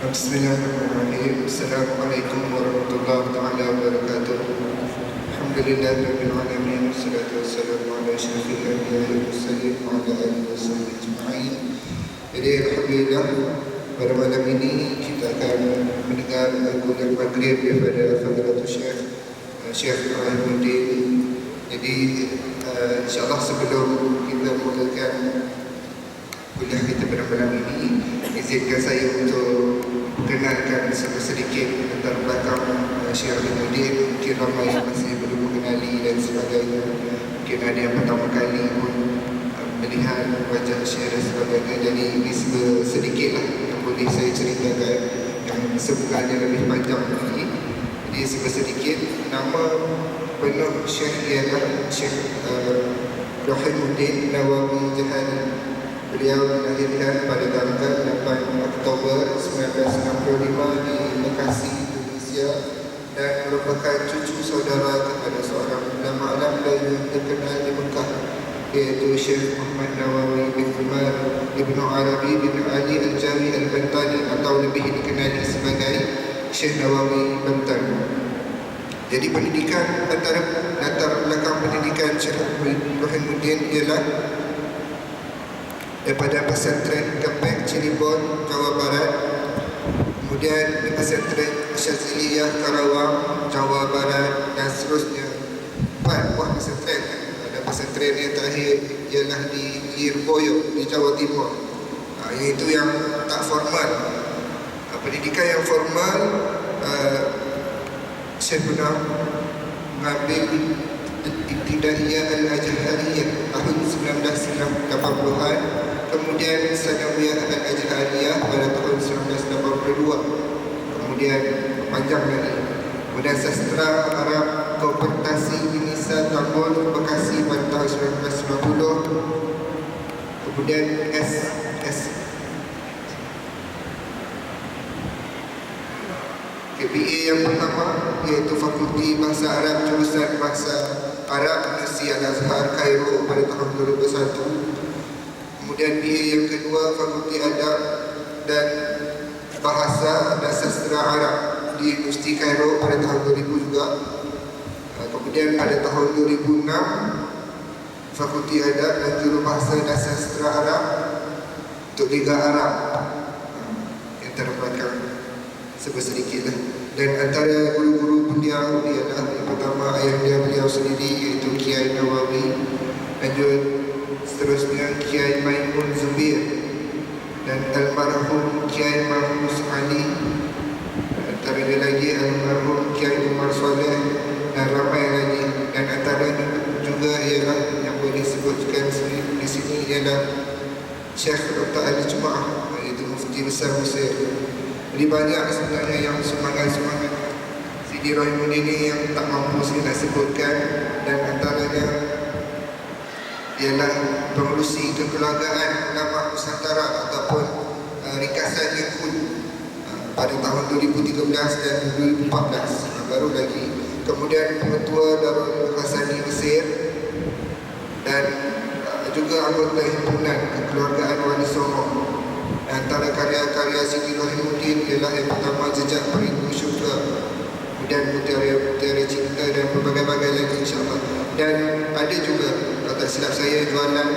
Bismillahirrahmanirrahim. Assalamualaikum warahmatullahi taala wabarakatuh. Alhamdulillahirabbil alamin wassalatu wassalamu ala asyrafil anbiya'i wal mursalin wa ala alihi wasahbihi ajma'in. Jadi alhamdulillah pada malam ini kita akan mendengar kuliah maghrib daripada Fadilatul Syekh Ibrahimuddin. Jadi insya-Allah sebelum kita mulakan kuliah kita pada malam ini, izinkan saya untuk perkenalkan sedikit latar belakang Syekh Ibrahimuddin. Mungkin ramai yang masih belum mengenali dan sebagainya. Mungkin ada yang pertama kali pun melihat wajah Syekh dan sebagainya. Jadi ini sedikitlah yang boleh saya ceritakan, yang sebenarnya lebih panjang lagi. Jadi sedikit, nama penuh Syekh ialah Syekh Ibrahimuddin Nawawi Jahani. Beliau dilahirkan pada tanggal 8 Oktober 1965 di Bekasi, Indonesia, dan merupakan cucu saudara kepada seorang ulama alam yang terkenal di Mekah, iaitu Syekh Muhammad Nawawi bin Umar Ibn Arabi bin Ali Al-Jawi Al-Bantani, atau lebih dikenali sebagai Syekh Nawawi Bantani. Jadi pendidikan, antara latar belakang pendidikan Syekh Ibrahimuddin ialah daripada pesantren Kepek, Cirebon, Jawa Barat, kemudian di pesantren Syaziliyah, Karawang, Jawa Barat, dan seterusnya. 4 buah pesantren. Ada pesantren yang terakhir ialah di Lirboyo, di Jawa Timur. Iaitu yang tak formal. Pendidikan yang formal, saya pernah mengambil Ibtidaiyah Al-Azhariyah tahun 1980-an, kemudian Sanawiyah Al-Azhariyah pada tahun 1982, kemudian panjang lagi, kemudian Sastra Arab Kompetensi Inisa Tambun Bekasi pada tahun 1990, kemudian KPA yang pertama iaitu Fakulti Bahasa Arab jurusan Bahasa Arab Universiti Al-Azhar Kairo pada tahun 2001. Kemudian BA yang kedua Fakulti Adab dan Bahasa dan Sastra Arab di Universiti Kairo pada tahun 2000 juga. Kemudian pada tahun 2006 Fakulti Adab dan Jurubahasa dan Sastra Arab untuk Liga Arab yang terbelakang sedikitlah. Dan antara guru-guru beliau ialah yang pertama ayah beliau sendiri, iaitu Kiai Nawawi, dan juga seterusnya Kiai Maimun Zubir dan almarhum Kiai Mahmud Ali, antara lagi almarhum Kiai Umar Saleh, dan ramai lagi. Dan antaranya juga ialah yang boleh disebutkan di sini ialah Syekh Dr. Ali Jumaah, iaitu Mufti Besar Mesir. Jadi banyak sebenarnya yang semangat-semangat Sidi Ibrahimuddin ini yang tak mampu saya nak sebutkan, dan antaranya ialah pengurusi kekeluargaan ulama Nusantara ataupun ringkasan Yakun pada tahun 2013 dan 2014, baru lagi. Kemudian pengetua Darul Hassani Mesir, dan juga anggota himpunan kekeluargaan Wali Songo. Antara karya-karya Sidi Ibrahimuddin ialah yang pertama Jejak Perindu Syurga, kemudian Mutiara Cinta, dan berbagai-bagai lagi insyaAllah. Dan ada juga, kalau tak silap saya, jualan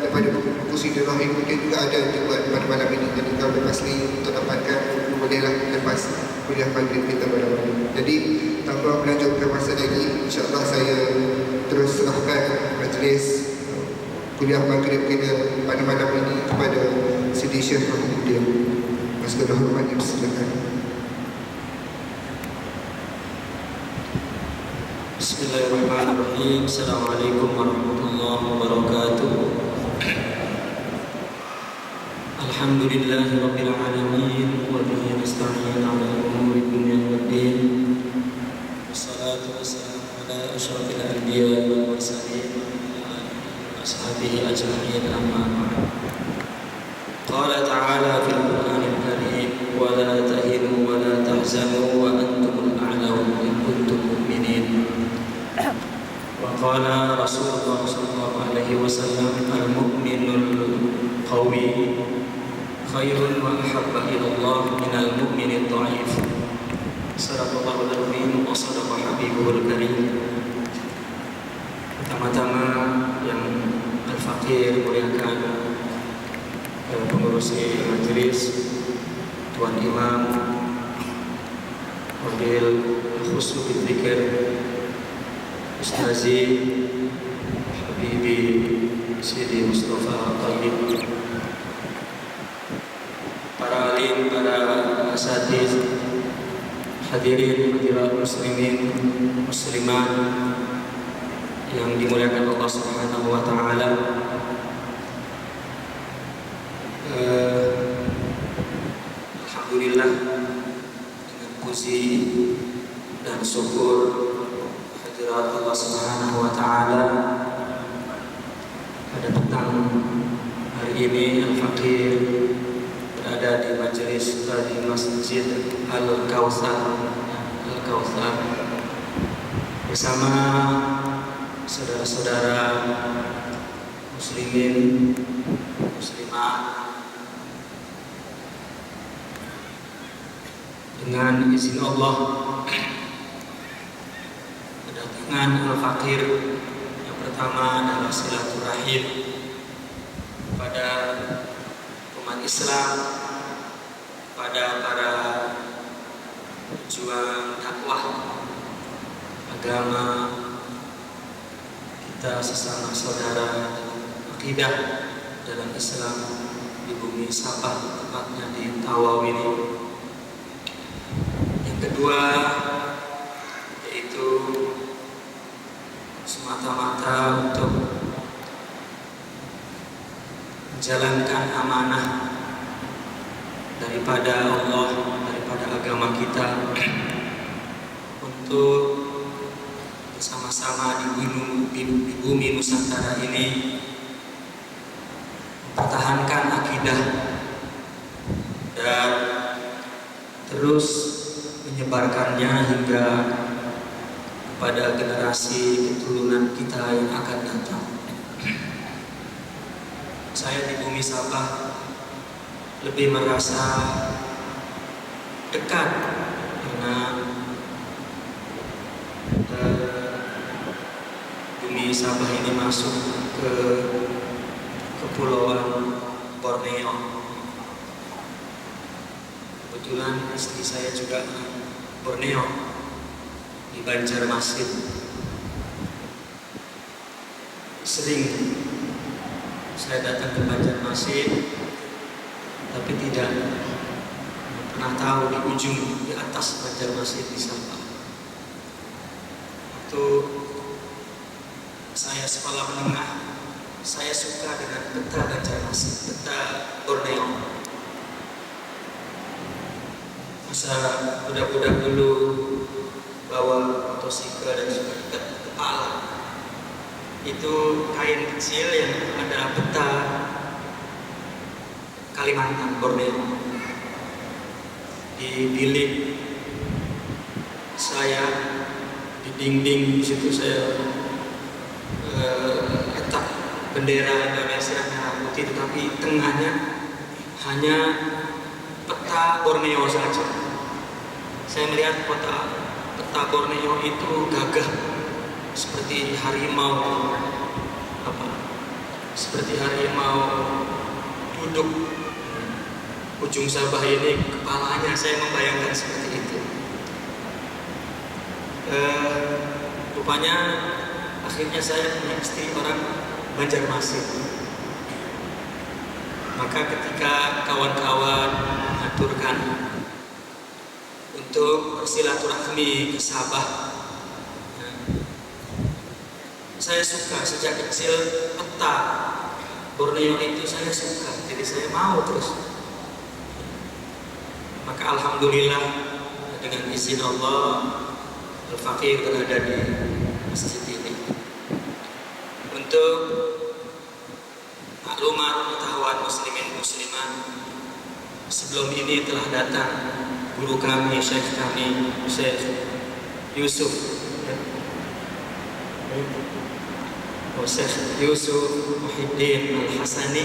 daripada buku Sidi Ibrahimuddin juga ada dibuat pada malam ini. Jadi kalau lepas ni untuk dapatkan, bolehlah lepas kuliah maghrib kita pada malam ini. Jadi tanpa melanjutkan masa lagi, insyaAllah saya terus serahkan majlis kuliah maghrib kita pada malam ini kepada Sidi Syekh Ibrahimuddin. Dengan segala hormat, silakan. Bismillahirrahmanirrahim. Assalamualaikum warahmatullahi wabarakatuh. Alhamdulillahi Rabbil Alamin wa bihi nasta'in ala umuri dunya waddin. Wassalatu wassalamu ala asyrafil anbiya wal mursalin wa ashabihi ajma'in, amma ba'd. Qala ta'ala fil Qur'anil Karim wa la tahinu wa la tahzanu wa antumul a'launa in kuntum mu'minin. Wa qala Rasulullah sallallahu alaihi wasallam al-mu'minul qawi khairun wa ahabba ila Allah minal mu'minid dha'if. Sadaqallahul azim wa sadaqa habibul karim. Pertama-tama yang al-faqir muliakan pengurus majelis, Tuan Imam, Wabil Khusus Dzikir, Ustazi Habibi Sidi Mustafa Thayyib, para alim, para asatiz, hadirin hadirat muslimin muslimat yang dimuliakan Allah Subhanahu wa taala. Alhamdulillah, dengan puji dan syukur hadirat Allah Subhanahu wa taala, pada petang hari ini Al-Faqir berada di majelis di Masjid Al-Kautsar bersama saudara-saudara muslimin muslimat. Dengan izin Allah, kedatangan Al-Faqir yang pertama adalah silaturahim pada umat Islam, pada para pejuang dakwah agama kita, sesama saudara akidah dalam Islam di bumi Sabah, tepatnya di Tawau ini. Yang kedua yaitu semata-mata untuk menjalankan amanah daripada Allah, daripada agama kita, untuk bersama-sama di bumi Nusantara ini mempertahankan akidah dan terus menyebarkannya hingga kepada generasi keturunan kita yang akan datang. Saya di bumi Sabah lebih merasa dekat karena bumi Sabah ini masuk ke kepulauan Borneo. Kebetulan istri saya juga Borneo, di Banjarmasin. Sering saya datang ke Banjarmasin, tapi tidak pernah tahu di ujung, di atas Banjarmasin di Sabah. Waktu saya sekolah menengah, saya suka dengan peta Banjarmasin, peta Borneo. Masa budak-budak dulu bawa motosikal dan suka ikat kepala, itu kain kecil yang ada peta Kalimantan, Borneo. Di bilik saya, di dinding di situ saya letak bendera Indonesia merah putih, tetapi tengahnya hanya peta Borneo saja. Saya melihat peta Borneo itu gagah seperti harimau, seperti harimau duduk. Ujung Sabah ini kepalanya, saya membayangkan seperti itu. Rupanya akhirnya saya punya istri orang Banjarmasin. Maka ketika kawan-kawan mengaturkan untuk bersilaturahmi ke Sabah, saya suka sejak kecil peta Borneo itu saya suka, jadi saya mau terus. Maka alhamdulillah dengan izin Allah, Al-Faqir berada di masjid ini. Untuk maklumat pengetahuan muslimin muslimat, sebelum ini telah datang guru kami, Syekh Yusuf, Syekh Yusuf Muhyiddin Al-Hasani.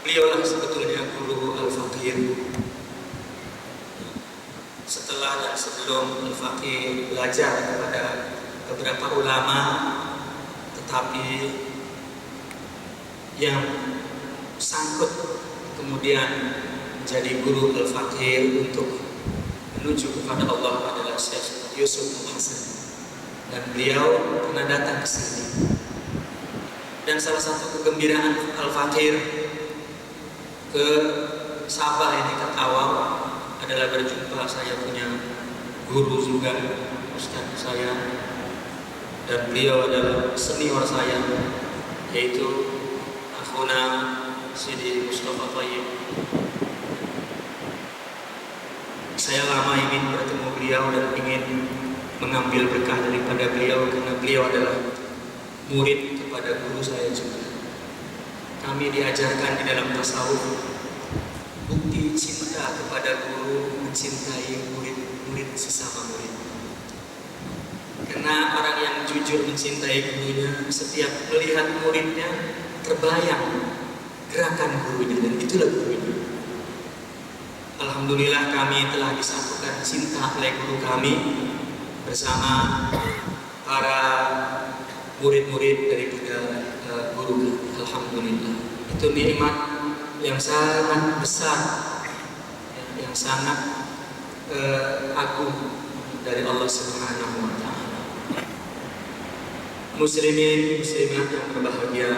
Beliaulah sebetulnya guru Al-Faqir. Setelah dan sebelum Al-Faqir belajar kepada beberapa ulama, tetapi yang sangkut kemudian menjadi guru Al-Faqir untuk menuju kepada Allah adalah Syekh Yusuf Al-Hasan. Dan beliau pernah datang ke sini. Dan salah satu kegembiraan Al-Faqir ke Sabah ini, ke awal, adalah berjumpa saya punya guru juga, ustaz saya, dan beliau adalah senior saya, yaitu Akhuna Sidi Mustafa Thayyib. Saya lama ingin bertemu beliau dan ingin mengambil berkah daripada beliau, karena beliau adalah murid kepada guru saya juga. Kami diajarkan di dalam tasawuf, bukti cinta kepada guru mencintai murid-murid sesama murid. Karena orang yang jujur mencintai gurunya, setiap melihat muridnya terbayang gerakan gurunya, dan itulah gurunya. Alhamdulillah kami telah disatukan cinta oleh guru kami bersama para murid-murid daripada guru. Alhamdulillah, itu nikmat yang sangat besar, yang sangat agung dari Allah Subhanahu wa Ta'ala. Muslimin muslimat yang berbahagia,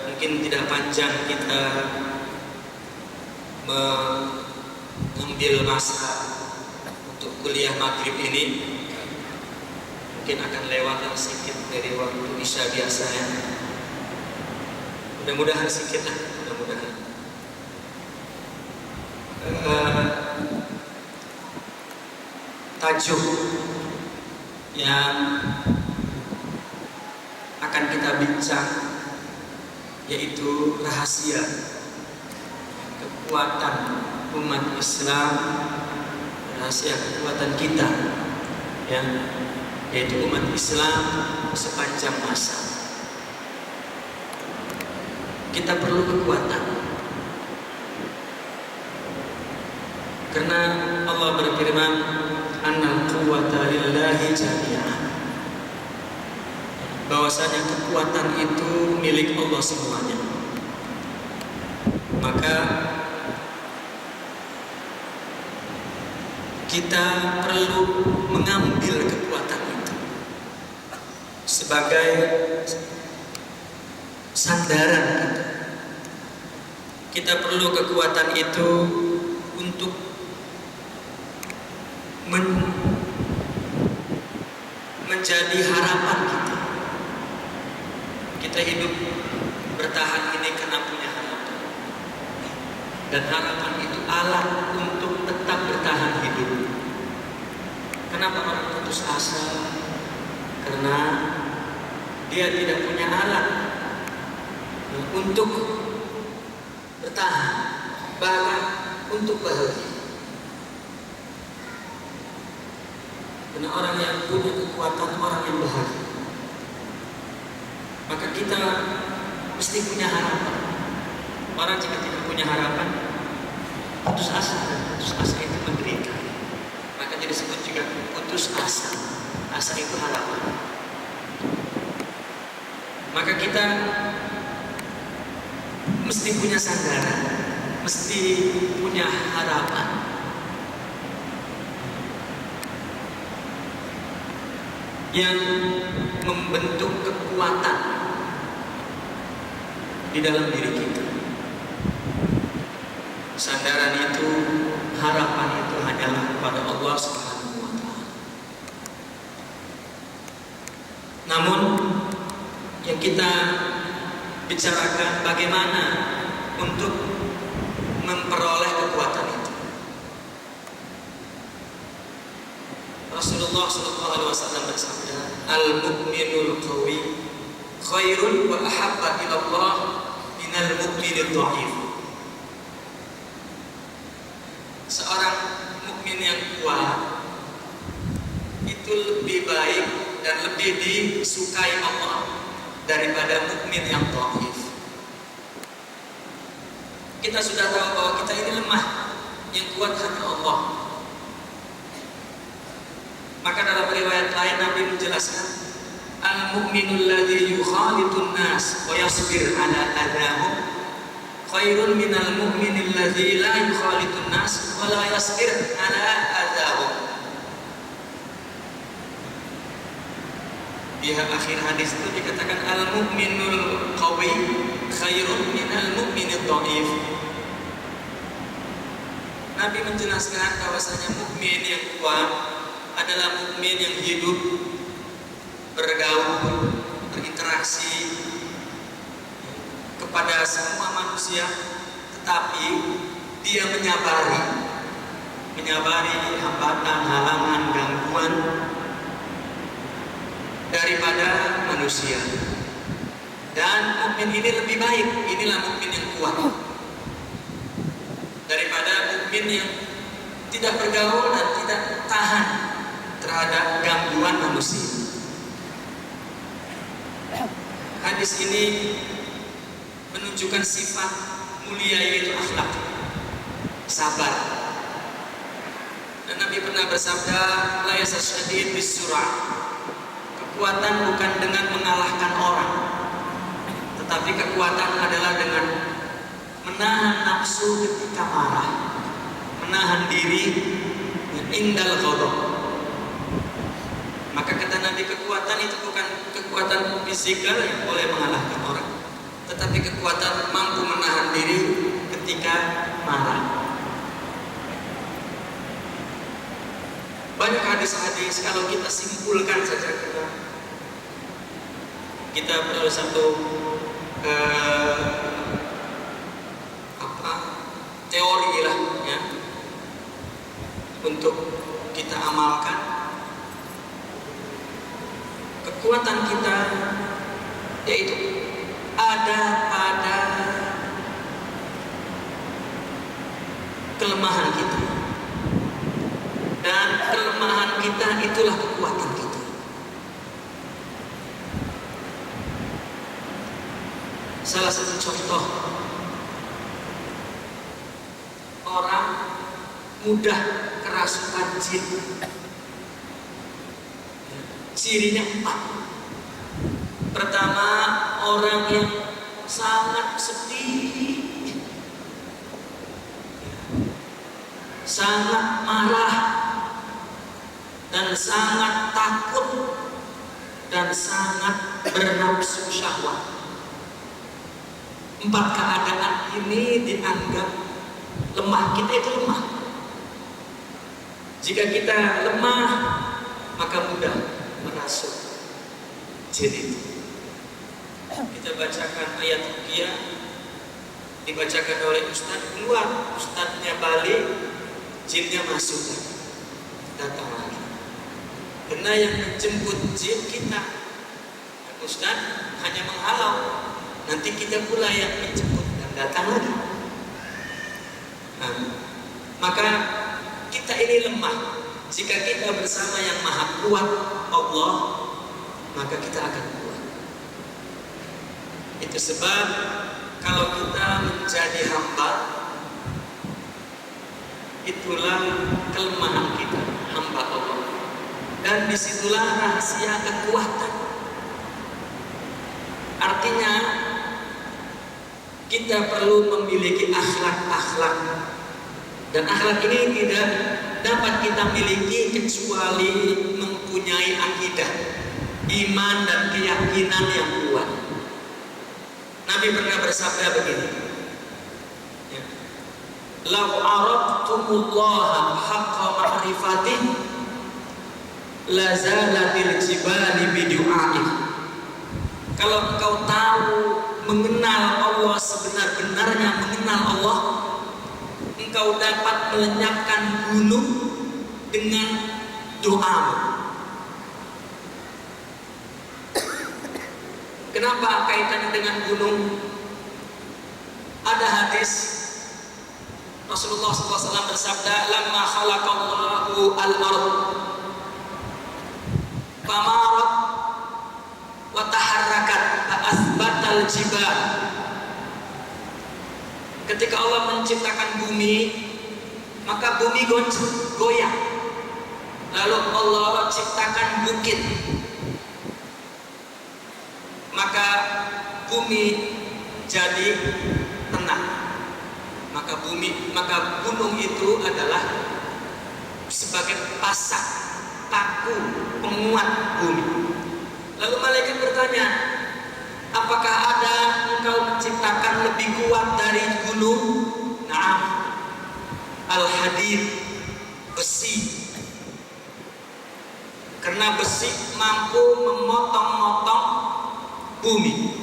mungkin tidak panjang kita mengambil masa untuk kuliah maghrib ini. Mungkin akan lewat sedikit dari waktu isya biasa ya. Mudah-mudahan sedikit lah, mudah-mudahan. Tajuk yang akan kita bincang yaitu rahasia kekuatan umat Islam, rahasia kekuatan kita, ya, yaitu umat Islam sepanjang masa. Kita perlu kekuatan, karena Allah berfirman, "Annal quwwata lillahi jami'an." Bahwasanya kekuatan itu milik Allah semuanya. Maka kita perlu mengambil kekuatan itu sebagai sandaran kita. Kita perlu kekuatan itu untuk menjadi harapan kita. Kita hidup bertahan ini karena punya harapan, dan harapan itu alat untuk tetap bertahan hidup. Kenapa orang putus asa? Karena dia tidak punya alat untuk bertahan, bahkan untuk bahagia. Karena orang yang punya kekuatan, orang yang bahagia. Maka kita mesti punya harapan. Orang jika tidak punya harapan, putus asa, dan putus asa itu menderita. Maka jadi disebut juga putus asa. Asa itu harapan. Maka kita mesti punya sandaran, mesti punya harapan. Yang membentuk kekuatan di dalam diri kita. Sandaran itu, harapan itu hanyalah kepada Allah Subhanahu wa Ta'ala. Namun kita bicarakan bagaimana untuk memperoleh kekuatan itu. Rasulullah SAW bersabda, "Al-mu'minul qawi khairun wa ahabba ila Allah minal mu'minid dha'if." Seorang mukmin yang kuat itu lebih baik dan lebih disukai Allah daripada mukmin yang dhaif. Kita sudah tahu bahwa kita ini lemah, yang kuat hanya Allah. Maka dalam riwayat lain Nabi menjelaskan, al-mu'minul ladzi yukhalitun nas wa yasbir ala adahum khairun minal mu'minil ladzi la yukhalitun nas wa la yasbir ala adahum. Di akhir hadis itu dikatakan al-mu'minul qawi khairun minal mu'minid dhaif. Nabi menjelaskan bahwasanya mukmin yang kuat adalah mukmin yang hidup, bergaul, berinteraksi kepada semua manusia, tetapi dia menyabari hambatan, halangan, gangguan daripada manusia. Dan mukmin ini lebih baik, inilah mukmin yang kuat daripada mukmin yang tidak bergaul dan tidak tahan terhadap gangguan manusia. Hadis ini menunjukkan sifat mulia, yaitu akhlak, sabar. Dan Nabi pernah bersabda, la yasyadid bisur'ah. Kekuatan bukan dengan mengalahkan orang, tetapi kekuatan adalah dengan menahan nafsu ketika marah, menahan diri indal ghadab. Maka kata Nabi, kekuatan itu bukan kekuatan fisikal yang boleh mengalahkan orang, tetapi kekuatan mampu menahan diri ketika marah. Banyak hadis-hadis, kalau kita simpulkan saja, kita perlu satu teori lah ya, untuk kita amalkan. Kekuatan kita yaitu ada pada kelemahan kita, dan kelemahan kita itulah kekuatan kita. Salah satu contoh, orang mudah kerasukan jin. Cirinya 4. Pertama, orang yang sangat sedih, sangat marah, dan sangat takut, dan sangat bernafsu syahwat. 4 keadaan ini dianggap lemah. Kita itu lemah. Jika kita lemah, maka mudah merasuk jin itu. Kita bacakan ayat ruqyah, dibacakan oleh ustaz, keluar, ustaznya balik, jinnya masuk, datang lagi. Karena yang menjemput jin kita, ustaz hanya menghalau, nanti kita pula yang menjemput dan datang lagi. Maka kita ini lemah. Jika kita bersama yang maha kuat, Allah, maka kita akan kuat. Itu sebab kalau kita menjadi hamba, itulah kelemahan kita, hamba Allah. Dan disitulah rahasia kekuatan. Artinya kita perlu memiliki akhlak-akhlak, dan akhlak ini tidak dapat kita miliki kecuali mempunyai akidah, iman dan keyakinan yang kuat. Nabi pernah bersabda begini, "Lau araqtumullaha haqqa ma'rifatih la zalatil jibali bidu'aih." Kalau engkau tahu mengenal Allah sebenar-benarnya mengenal Allah, engkau dapat melenyapkan gunung dengan doamu. Kenapa kaitannya dengan gunung? Ada hadis Rasulullah SAW bersabda, "Lamma khalaqallahu al-ard, famarat wa taharrakat fa asbatal jibal." Ketika Allah menciptakan bumi, maka bumi goyang. Lalu Allah ciptakan bukit, maka bumi jadi tenang. Maka gunung itu adalah sebagai pasak paku penguat bumi. Lalu malaikat bertanya, apakah ada engkau menciptakan lebih kuat dari gunung? Naam, al-hadid, besi. Karena besi mampu memotong-motong bumi.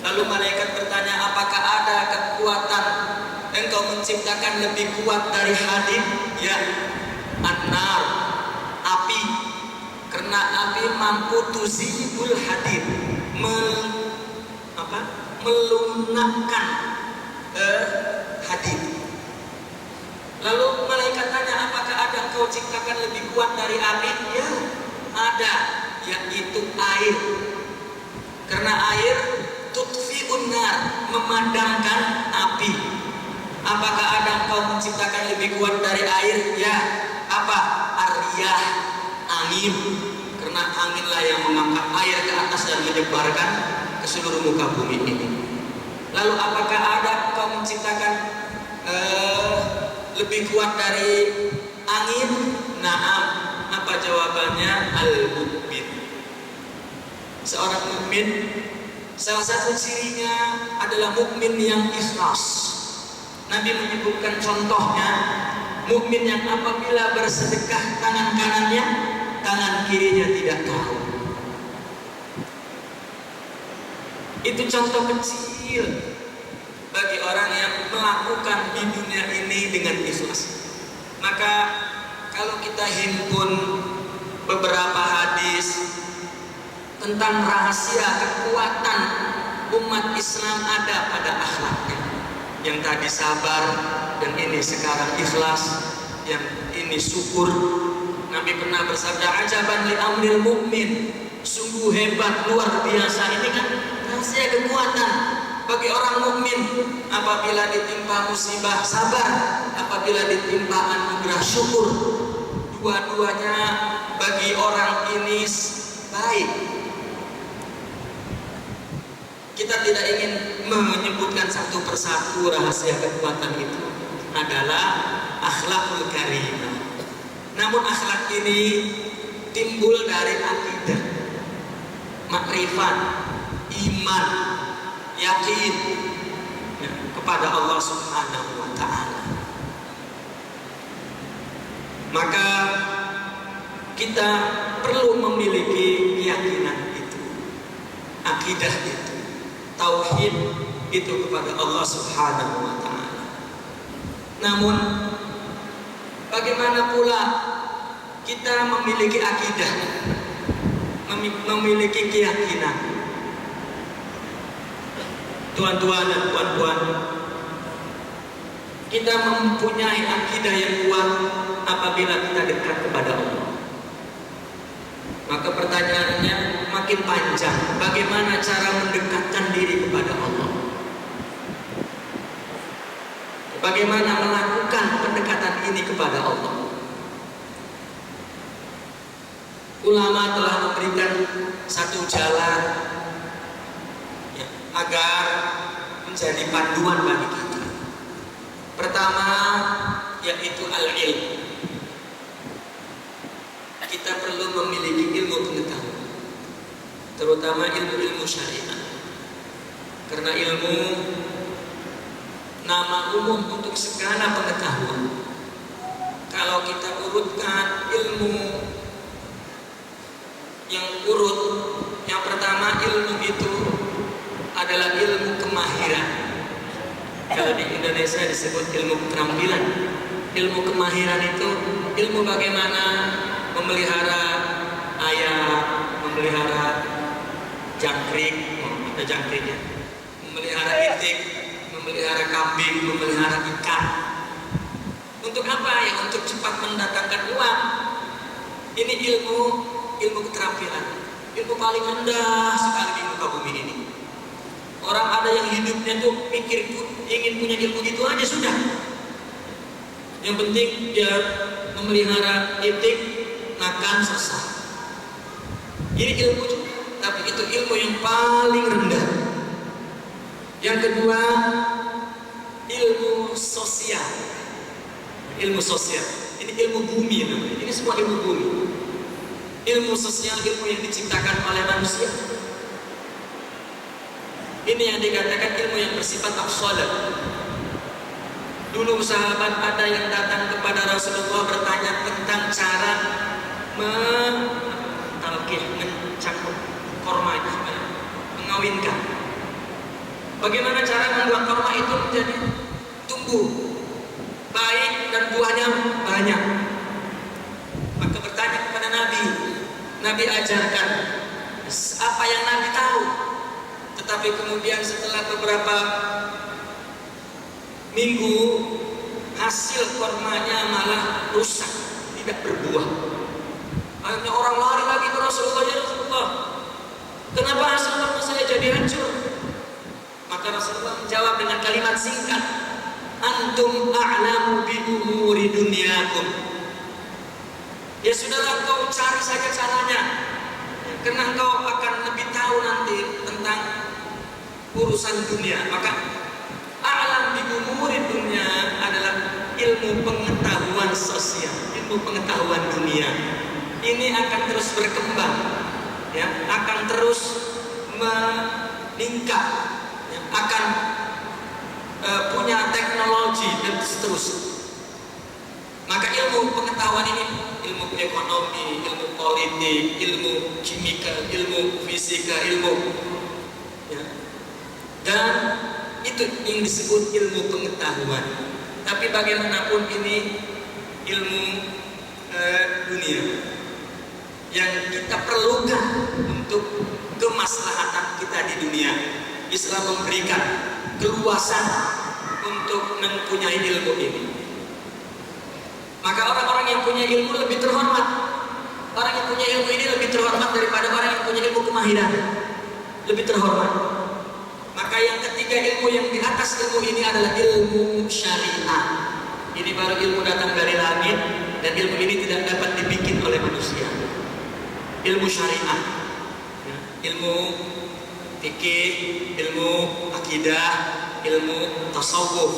Lalu malaikat bertanya, apakah ada kekuatan engkau menciptakan lebih kuat dari hadid? Ya, an-nar, api. Karena api mampu tuzibul hadid, melunakkan hadid. Lalu malaikat tanya, apakah ada engkau ciptakan lebih kuat dari api? Ya, ada, yaitu air. Karena air tutfi'un nar, memadamkan api. Apakah ada engkau menciptakan lebih kuat dari air? Ya, apa? Ar-riyah, angin. Karena anginlah yang mengangkat air ke atas dan menyebarkan ke seluruh muka bumi ini. Lalu apakah ada engkau menciptakan lebih kuat dari angin? Naam. Apa jawabannya? Al-mu'min. Seorang mukmin, salah satu cirinya adalah mukmin yang ikhlas. Nabi menyebutkan contohnya, mukmin yang apabila bersedekah tangan kanannya, tangan kirinya tidak tahu. Itu contoh kecil bagi orang yang melakukan di dunia ini dengan ikhlas. Maka kalau kita himpun beberapa hadis tentang rahasia kekuatan umat Islam ada pada akhlaknya. Yang tadi sabar, dan ini sekarang ikhlas, yang ini syukur. Nabi pernah bersabda, ajaban li amril mukmin, sungguh hebat, luar biasa. Ini kan rahasia kekuatan bagi orang mukmin. Apabila ditimpa musibah, sabar. Apabila ditimpa anugerah, syukur. Dua-duanya bagi orang ini baik. Kita tidak ingin menyebutkan satu persatu rahasia kekuatan itu adalah akhlakul karimah. Namun akhlak ini timbul dari akidah, makrifat, iman, yakin kepada Allah Subhanahu wa ta'ala. Maka kita perlu memiliki keyakinan itu, akidah itu, tauhid itu kepada Allah Subhanahu wa ta'ala. Namun bagaimana pula kita memiliki akidah, memiliki keyakinan? Tuan-tuan dan puan-puan, kita mempunyai akidah yang kuat apabila kita dekat kepada Allah. Maka pertanyaannya makin panjang, bagaimana cara mendekatkan diri kepada Allah? Bagaimana melakukan pendekatan ini kepada Allah? Ulama telah memberikan satu jalan ya, agar menjadi panduan bagi kita. Pertama, yaitu al-ilm. Kita perlu memiliki ilmu pengetahuan, terutama ilmu-ilmu syariat. Karena ilmu nama umum untuk segala pengetahuan. Kalau kita urutkan ilmu yang urut Yang pertama, ilmu itu adalah ilmu kemahiran. Kalau di Indonesia disebut ilmu keterampilan. Ilmu kemahiran itu ilmu bagaimana memelihara ayam, memelihara jangkrik, ada jangkriknya, memelihara itik, memelihara kambing, memelihara ikan. Untuk apa? Ya untuk cepat mendatangkan uang. Ini ilmu keterampilan, ilmu paling rendah sekali di muka bumi ini. Orang ada yang hidupnya tuh pikir ingin punya ilmu itu aja sudah. Yang penting dia memelihara itik, makan, selesai. Ini ilmu juga, tapi itu ilmu yang paling rendah. Yang kedua, ilmu sosial. Ilmu sosial, ini ilmu bumi namanya. Ini semua ilmu bumi. Ilmu sosial, ilmu yang diciptakan oleh manusia. Ini yang dikatakan ilmu yang bersifat absolut. Dulu sahabat ada yang datang kepada Rasulullah bertanya tentang cara mencampur korma, mengawinkan. Bagaimana cara membuat korma itu menjadi tumbuh baik dan buahnya banyak. Maka bertanya kepada Nabi, Nabi ajarkan apa yang Nabi tahu. Tetapi kemudian setelah beberapa minggu, hasil kormanya malah rusak, tidak berbuah. Akhirnya orang lari lagi ke Rasulullah, ya Rasulullah, kenapa hasil korma saya jadi hancur? Maka Rasulullah menjawab dengan kalimat singkat, antum a'lamu bi umuri dunyakum. Ya sudahlah, kau cari saja caranya, karena engkau akan lebih tahu nanti tentang urusan dunia. Maka a'lam bi umuri dunya adalah ilmu pengetahuan sosial, ilmu pengetahuan dunia. Ini akan terus berkembang, ya, akan terus meningkat, ya, akan punya teknologi dan seterusnya. Maka ilmu pengetahuan ini, ilmu ekonomi, ilmu politik, ilmu kimia, ilmu fisika, ya. Dan itu yang disebut ilmu pengetahuan. Tapi bagaimanapun ini ilmu dunia yang kita perlukan untuk kemaslahatan kita di dunia. Islam memberikan keluasan untuk mempunyai ilmu ini. Maka orang-orang yang punya ilmu lebih terhormat. Orang yang punya ilmu ini lebih terhormat daripada orang yang punya ilmu kemahiran. Lebih terhormat. Maka yang ketiga, ilmu yang di atas ilmu ini adalah ilmu syariah. Ini baru ilmu datang dari langit, dan ilmu ini tidak dapat dibikin oleh manusia. Ilmu syariah, ilmu fikih, ilmu akidah, ilmu tasawuf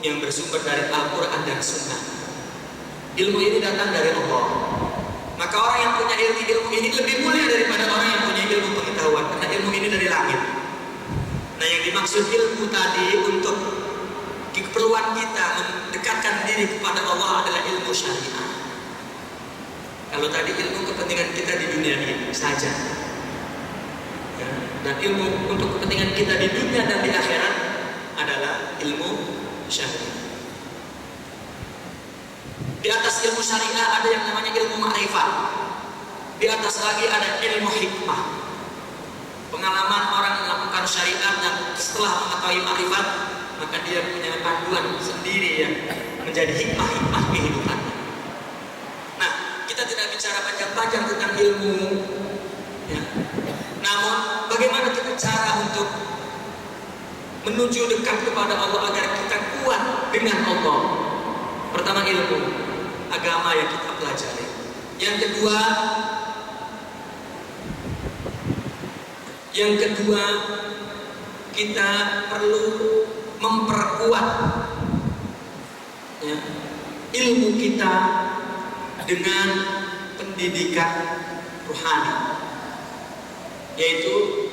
yang bersumber dari Al-Quran dan Sunnah. Ilmu ini datang dari Allah. Maka orang yang punya ilmu ini lebih mulia daripada orang yang punya ilmu pengetahuan, karena ilmu ini dari langit. Nah, yang dimaksud ilmu tadi untuk keperluan kita mendekatkan diri kepada Allah adalah ilmu syariah. Kalau tadi ilmu kepentingan kita di dunia ini saja, ya, dan ilmu untuk kepentingan kita di dunia dan di akhirat adalah ilmu syariah. Di atas ilmu syariah ada yang namanya ilmu ma'rifat. Di atas lagi ada ilmu hikmah. Pengalaman orang melakukan syariat dan setelah mengetahui ma'rifat, maka dia punya panduan sendiri yang menjadi hikmah-hikmah kehidupan. Nah, kita tidak bicara panjang-panjang tentang ilmu, ya. Namun bagaimana kita cara untuk menuju dekat kepada Allah agar kita kuat dengan Allah? Pertama, ilmu agama yang kita pelajari. Yang kedua, kita perlu memperkuat, ya, ilmu kita dengan pendidikan rohani, yaitu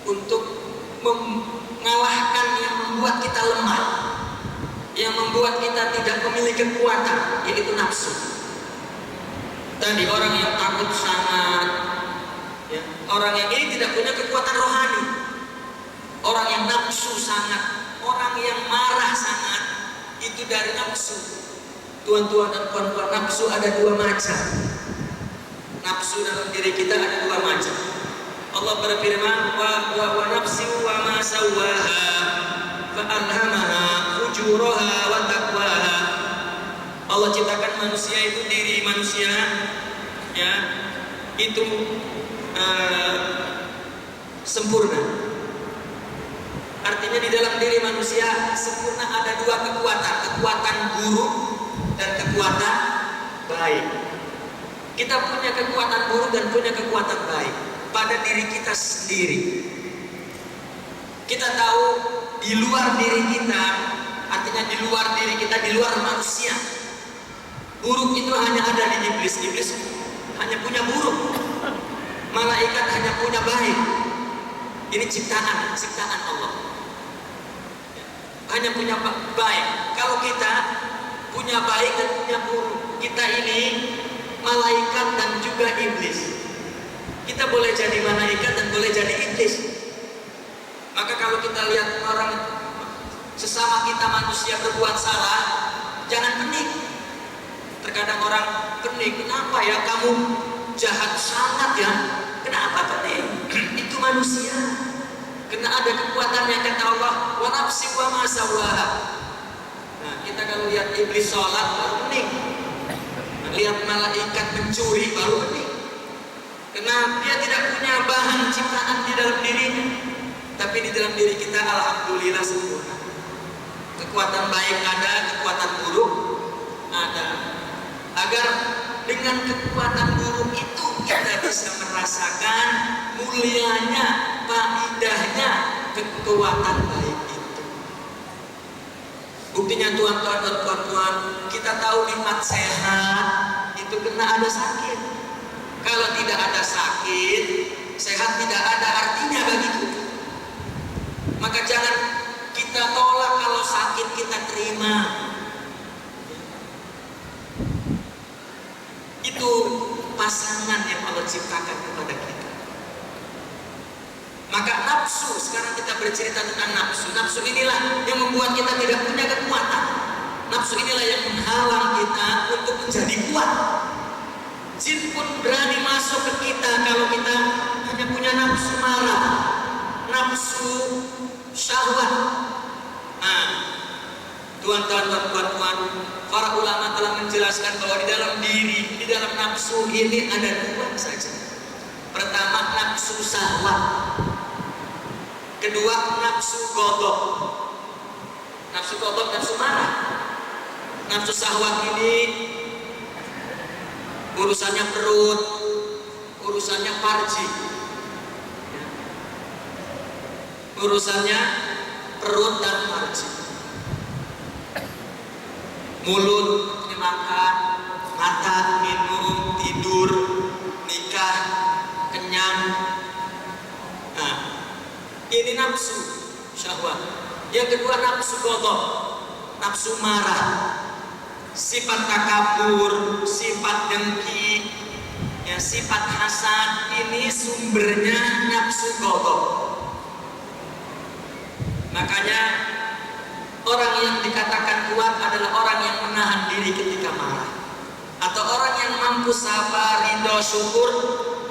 untuk mengalahkan yang membuat kita lemah, yang membuat kita tidak memiliki kekuatan, yaitu nafsu. Tadi orang yang takut sangat, ya, Orang yang ini tidak punya kekuatan rohani. Orang yang nafsu sangat, orang yang marah sangat, itu dari nafsu. Tuan-tuan dan puan-puan, nafsu ada dua macam. Nafsu dalam diri kita ada dua macam. Allah berfirman, wa nafsi wa ma sawwaha fa alhamaha fujuraha wa taqwaha. Allah ciptakan manusia itu, diri manusia ya, itu sempurna. Artinya di dalam diri manusia sempurna ada dua kekuatan, kekuatan buruk dan kekuatan baik. Kita punya kekuatan buruk dan punya kekuatan baik pada diri kita sendiri. Kita tahu di luar diri kita, artinya di luar diri kita, di luar manusia, buruk itu hanya ada di iblis. Iblis hanya punya buruk, malaikat hanya punya baik. Ini ciptaan Allah, hanya punya baik. Kalau kita punya baik dan punya buruk, kita ini malaikat dan juga iblis. Kita boleh jadi malaikat dan boleh jadi iblis. Maka kalau kita lihat orang sesama kita manusia berbuat salah, jangan pening. Terkadang orang pening, kenapa ya kamu jahat sangat ya? Kenapa pening? Itu manusia. Karena ada kekuatannya, kata Allah, wa nafsi wa ma sawwaha. Nah, kita kalau lihat iblis sholat baru pening. Lihat malaikat mencuri baru pening. Karena dia tidak punya bahan ciptaan di dalam dirinya. Tapi di dalam diri kita alhamdulillah sempurna. Kekuatan baik ada, kekuatan buruk ada. Agar dengan kekuatan buruk itu kita bisa merasakan mulianya, faedahnya kekuatan baik itu. Buktinya tuan-tuan dan puan-puan, kita tahu nikmat sehat itu kena ada sakit. Kalau tidak ada sakit, sehat tidak ada artinya bagi kita. Maka jangan kita tolak kalau sakit kita terima. Itu pasangan yang Allah ciptakan kepada kita. Maka nafsu, sekarang kita bercerita tentang nafsu. Nafsu inilah yang membuat kita tidak punya kekuatan. Nafsu inilah yang menghalang kita untuk menjadi kuat. Jin pun berani masuk ke kita kalau kita hanya punya nafsu marah, nafsu syahwat. Nah, tuan-tuan dan puan-puan, para ulama telah menjelaskan bahwa di dalam diri, di dalam nafsu ini ada dua saja. Pertama, nafsu syahwat. Kedua, nafsu ghadab. Nafsu ghadab, nafsu marah. Nafsu syahwat ini urusannya perut, urusannya farji. Urusannya perut dan farji. Mulut makan, mata minum, tidur, nikah, kenyang. Nah, ini nafsu syahwat. Yang kedua nafsu ghadab, nafsu marah. Sifat takabur, sifat dengki, ya, sifat hasad, ini sumbernya nafsu ghadab. Makanya orang yang dikatakan kuat adalah orang yang menahan diri ketika marah, atau orang yang mampu sabar, ridho, syukur.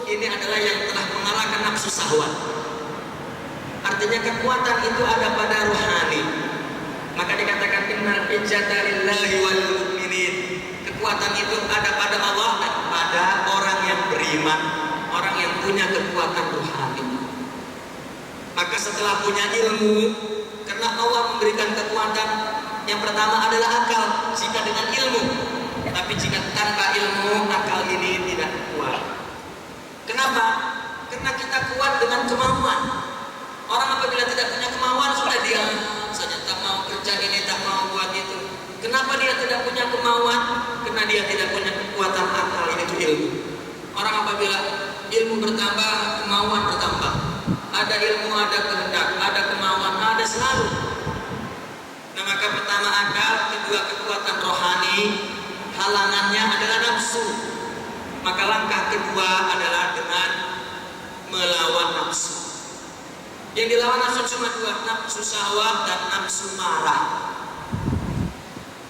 Ini adalah yang telah mengalahkan nafsu syahwat. Artinya kekuatan itu ada pada rohani. Maka dikatakan innal izzata lillahi wal mu'minin. Kekuatan itu ada pada Allah dan pada orang yang beriman, orang yang punya kekuatan rohani. Maka setelah punya ilmu, karena Allah memberikan kekuatan, yang pertama adalah akal jika dengan ilmu. Tapi jika tanpa ilmu, akal ini tidak kuat. Kenapa? Karena kita kuat dengan kemauan. Orang apabila tidak punya kemauan, sudah diam saja, tak mau kerja ini, tak mau buat itu. Kenapa dia tidak punya kemauan? Karena dia tidak punya kekuatan akal, itu ilmu. Orang apabila ilmu bertambah, kemauan bertambah. Ada ilmu, ada kehendak, ada kemauan, ada selalu. Nah, maka pertama akal, kedua kekuatan rohani, halangannya adalah nafsu. Maka langkah kedua adalah dengan melawan nafsu. Yang dilawan nafsu cuma dua, nafsu syahwat dan nafsu marah.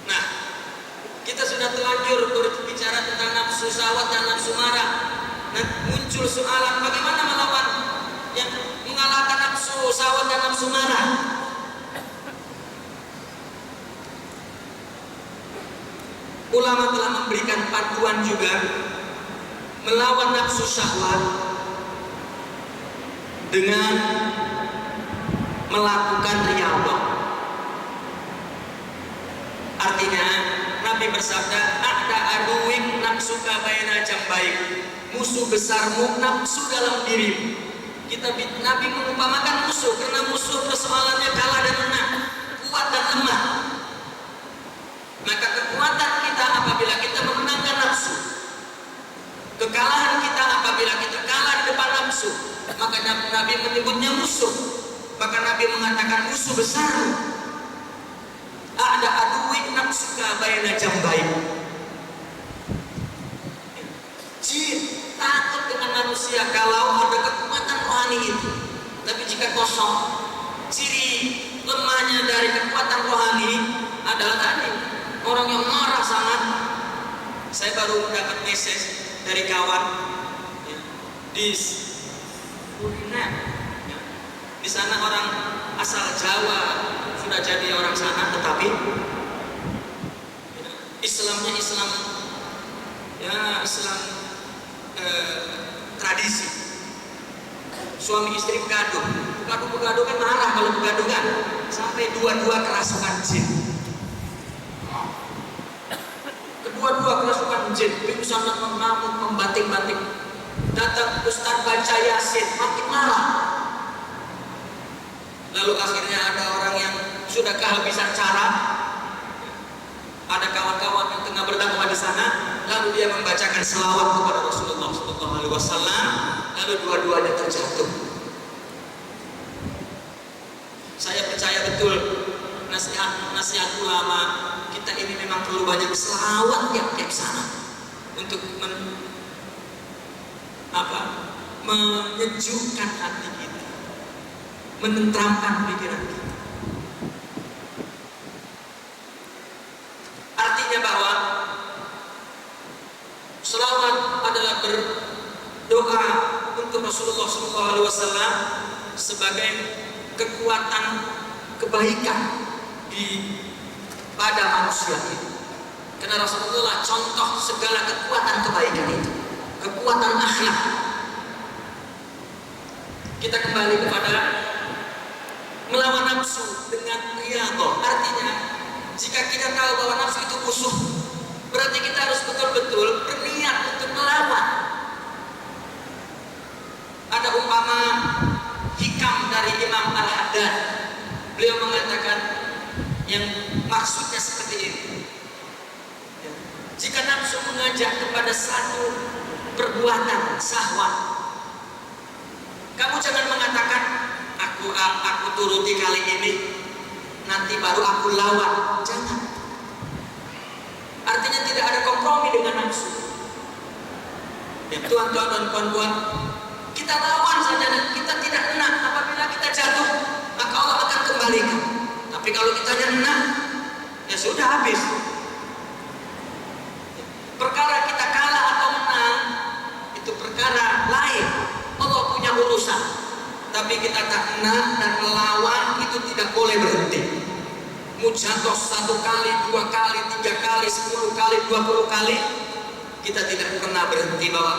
Nah, kita sudah terlanjur berbicara tentang nafsu syahwat dan nafsu marah. Nah, muncul soalan bagaimana melawan yang mengalahkan nafsu syahwat dan nafsu marah. Ulama telah memberikan panduan juga melawan nafsu syahwat dengan melakukan riyadhah. Artinya Nabi bersabda, "Ada aduwik nafsuka baina jambaik." Musuh besarmu nafsu dalam dirimu. Nabi mengumpamakan musuh karena musuh persoalannya kalah dan menang, kuat dan lemah. Maka kekuatan kita apabila kita memenangkan nafsu, kekalahan kita apabila kita kalah di depan nafsu, maka Nabi menyebutnya musuh. Maka Nabi mengatakan musuh besar. Ada aduwik nafsuka baina jambaik. Jin takut dengan manusia kalau ada kekuatan rohani itu. Tapi jika kosong, ciri lemahnya dari kekuatan rohani adalah tadi orang yang marah sangat. Saya baru mendapat message dari kawan di Suriname. Di sana orang asal Jawa sudah jadi orang sana, tetapi Islamnya Islam tradisi. Suami istri begaduh kan marah kalau begaduh kan, sampai dua-dua kerasukan jin. Kedua-dua kerasukan jin, pingsan dan mengamuk, membanting-banting. Datang Ustaz baca Yasin, makin marah. Lalu akhirnya ada orang yang sudah kehabisan cara. Ada kawan-kawan yang tengah berdakwah di sana, lalu dia membacakan selawat kepada Rasulullah SAW, lalu dua-duanya terjatuh. Saya percaya betul nasihat ulama kita ini memang perlu banyak selawat tiap sana untuk menyejukkan hati kita, menenteramkan pikiran kita. Artinya bahwa selawat adalah berdoa untuk Rasulullah SAW sebagai kekuatan kebaikan pada manusia itu. Karena Rasulullah contoh segala kekuatan kebaikan itu, kekuatan akhlak. Kita kembali kepada melawan nafsu dengan riyadhah. Artinya jika kita tahu bahwa nafsu itu musuh, berarti kita harus betul-betul berniat untuk melawan. Ada umpama hikam dari Imam Al-Haddad. Beliau mengatakan yang maksudnya seperti ini. Jika nafsu mengajak kepada satu perbuatan syahwat, kamu jangan mengatakan aku turuti kali ini, nanti baru aku lawan. Jangan. Artinya tidak ada kompromi dengan nafsu. Ya, tuan-tuan dan puan-puan, kita lawan saja dan kita tidak enak. Apabila kita jatuh, maka Allah akan kembalikan. Tapi kalau kita enak, ya sudah habis. Perkara kita kalah atau menang itu perkara lain. Allah punya urusan. Tapi kita tak enak dan melawan itu tidak boleh berhenti. Mau jatuh 1 kali, 2 kali, 3 kali, 10 kali, 20 kali, kita tidak pernah berhenti bahwa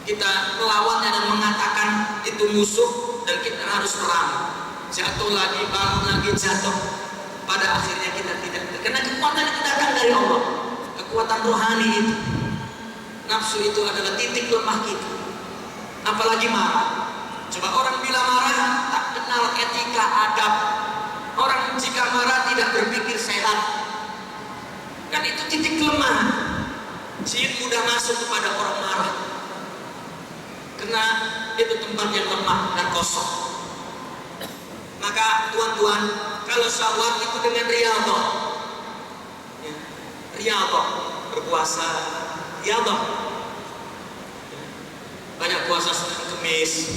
kita melawannya dan mengatakan itu musuh dan kita harus perang. Jatuh lagi, bangun lagi, jatuh. Pada akhirnya kita tidak. Karena kekuatan itu datang dari Allah. Kekuatan rohani itu. Nafsu itu adalah titik lemah kita. Apalagi marah. Coba orang bila marah tak kenal etika, adab. Orang jika marah tidak berpikir sehat. Kan itu titik lemah. Jin mudah masuk kepada orang marah. Karena itu tempat yang lemah dan kosong. Maka tuan-tuan, kalau syahwat itu dengan riyadhah. Ya, riyadhah, berpuasa, riyadhah. Banyak puasa ngemis.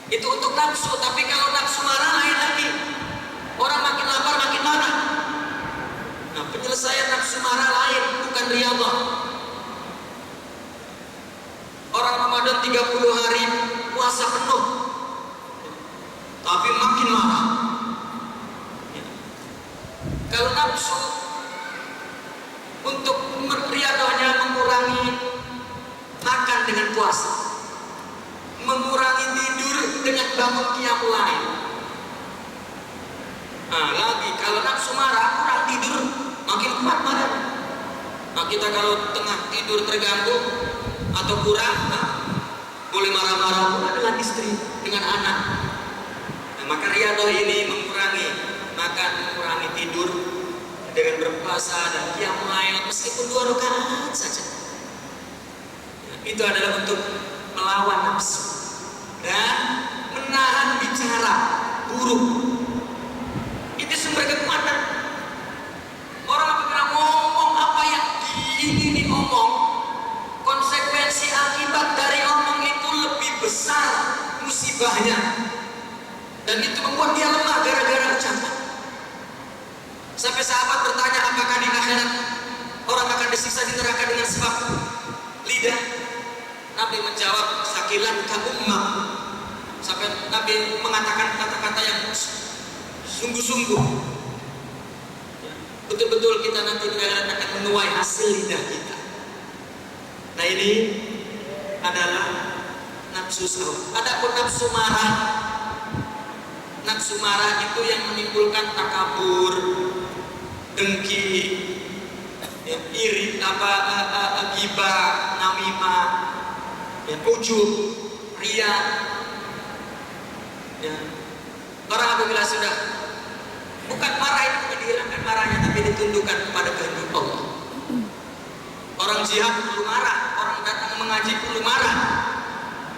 Itu untuk nafsu, tapi kalau nafsu marah lain lagi. Orang makin lapar makin marah. Nah, penyelesaian nafsu marah lain, bukan riyadhah. Orang Ramadan 30 hari puasa penuh, tapi makin marah. Kalau nafsu untuk riyadhahnya mengurangi makan dengan puasa, mengurangi tidur dengan bangun qiyamul lail. Nah, lagi kalau nafsu marah kurang tidur makin kuat marah. Nah, kita kalau tengah tidur terganggu atau kurang, boleh marah-marah dengan istri, dengan anak. Nah, maka riyadhah ini mengurangi makan, mengurangi tidur dengan berpuasa dan qiyamul lail meskipun 2 rakaat saja. Nah, itu adalah untuk melawan nafsu dan menahan bicara buruk. Itu sumber kekuatan. Orang apabila ngomong apa yang diingini diomong, konsekuensi akibat dari omong itu lebih besar musibahnya, dan itu membuat dia lemah gara-gara ucapan. Sampai sahabat bertanya, apakah di akhirat orang akan disiksa di neraka dengan sebab lidah? Nabi menjawab, sakilan ka ummah. Sampai Nabi mengatakan kata-kata yang sungguh-sungguh. Betul-betul kita nanti di akhirat akan menuai hasil lidah kita. Nah, ini adalah nafsu syahwat. Adapun nafsu marah, nafsu marah itu yang menimbulkan takabur, dengki, iri, ghibah, namimah, ujub, riya. Orang apabila sudah bukan marah itu bukan dihilangkan marahnya, tapi ditundukkan kepada kehendak Allah. Orang jihad perlu marah, orang datang mengaji perlu marah,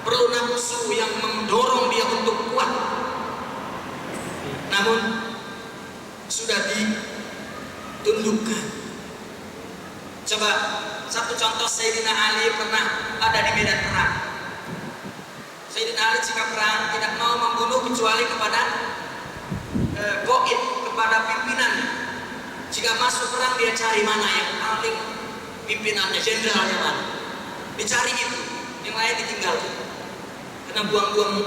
perlu nafsu yang mendorong dia untuk kuat. Namun sudah ditundukkan. Coba satu contoh, Sayyidina Ali pernah ada di medan perang. Sayyidina Ali jika perang tidak mau membunuh kecuali kepada qaid, kepada pimpinannya. Jika masuk perang dia cari mana yang paling pimpinannya, jenderalnya mana, dicari itu, yang lain ditinggalkan karena buang-buang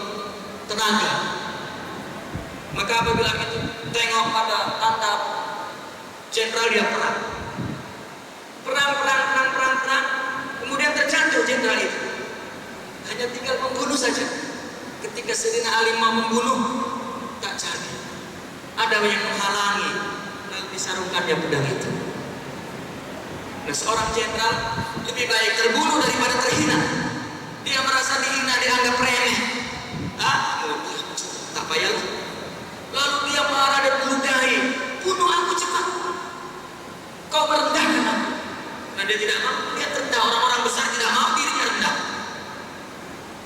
tenaga. Maka apabila itu tengok pada tanda jenderal dia perang, kemudian terjatuh jenderal itu, hanya tinggal membunuh saja. Ketika Sayyidina Ali mau membunuh, tak jadi, ada yang menghalangi, lalu disarungkannya pedang itu. Nah, seorang jenderal lebih baik terbunuh daripada terhina. Dia merasa dihina, dianggap remeh. Tak payah. Lalu dia marah dan meludahi, bunuh aku cepat, kau merendahkan aku. Nah, dia tidak mau, dia rendah. Orang-orang besar tidak mau dirinya rendah.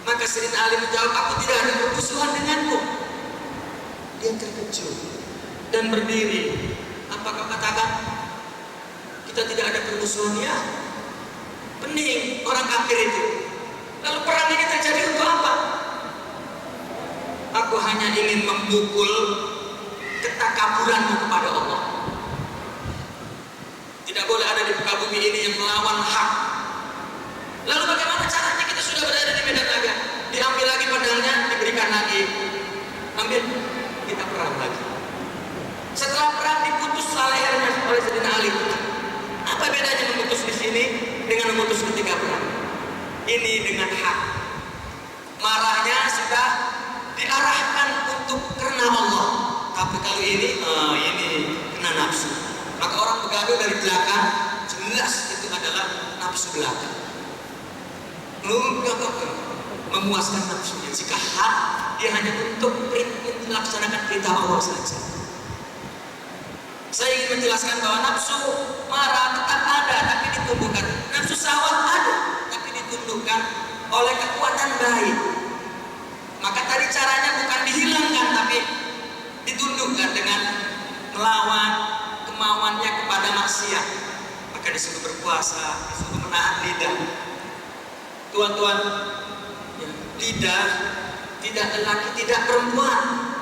Maka Sayyidina Ali menjawab, aku tidak ada permusuhan denganmu. Dia terkejut dan berdiri. Apa kau katakan? Kita tidak ada permusuhan, ya? Pening orang kafir itu. Lalu perang ini terjadi untuk apa? Aku hanya ingin memukul ketakaburanmu kepada Allah. Tidak boleh ada di muka bumi ini yang melawan hak. Lalu bagaimana caranya? Kita sudah berada di medan laga, diambil lagi pedangnya, diberikan lagi, ambil, kita perang lagi. Setelah perang diputuslah lehernya oleh Sayyidina Ali. Apa bedanya memutus di sini dengan memutus ketika perang? Ini dengan hak. Marahnya sudah diarahkan untuk karena Allah. Tapi kalau ini kena nafsu. Maka orang begaduh dari belakang, jelas itu adalah nafsu belakang. Memuaskan nafsunya. Jika hak, dia hanya untuk melaksanakan perintah Allah saja. Saya ingin menjelaskan bahwa nafsu marah tetap ada, tapi ditumbuhkan. Nafsu syahwat ada, tapi ditumbuhkan oleh kekuatan baik. Maka tadi caranya bukan dihilangkan, tapi ditundukkan dengan melawan kemauannya kepada maksiat. Maka disuruh berpuasa, disuruh menahan lidah. Tuan-tuan, ya, lidah, tidak lelaki, tidak perempuan,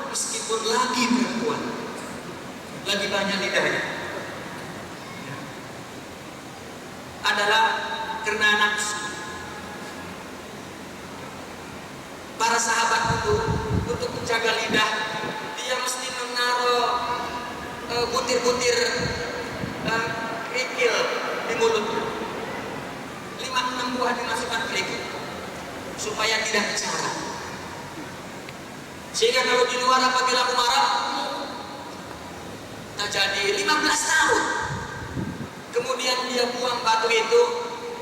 meskipun lagi perempuan, lagi banyak lidahnya, adalah karena nafsu. Para sahabat itu untuk menjaga lidah, dia mesti menaruh butir-butir kerikil di mulutnya. 5-6 buah dimasukkan kerikil supaya tidak bicara. Sehingga kalau di luar apabila marah terjadi 15 tahun. Kemudian dia buang batu itu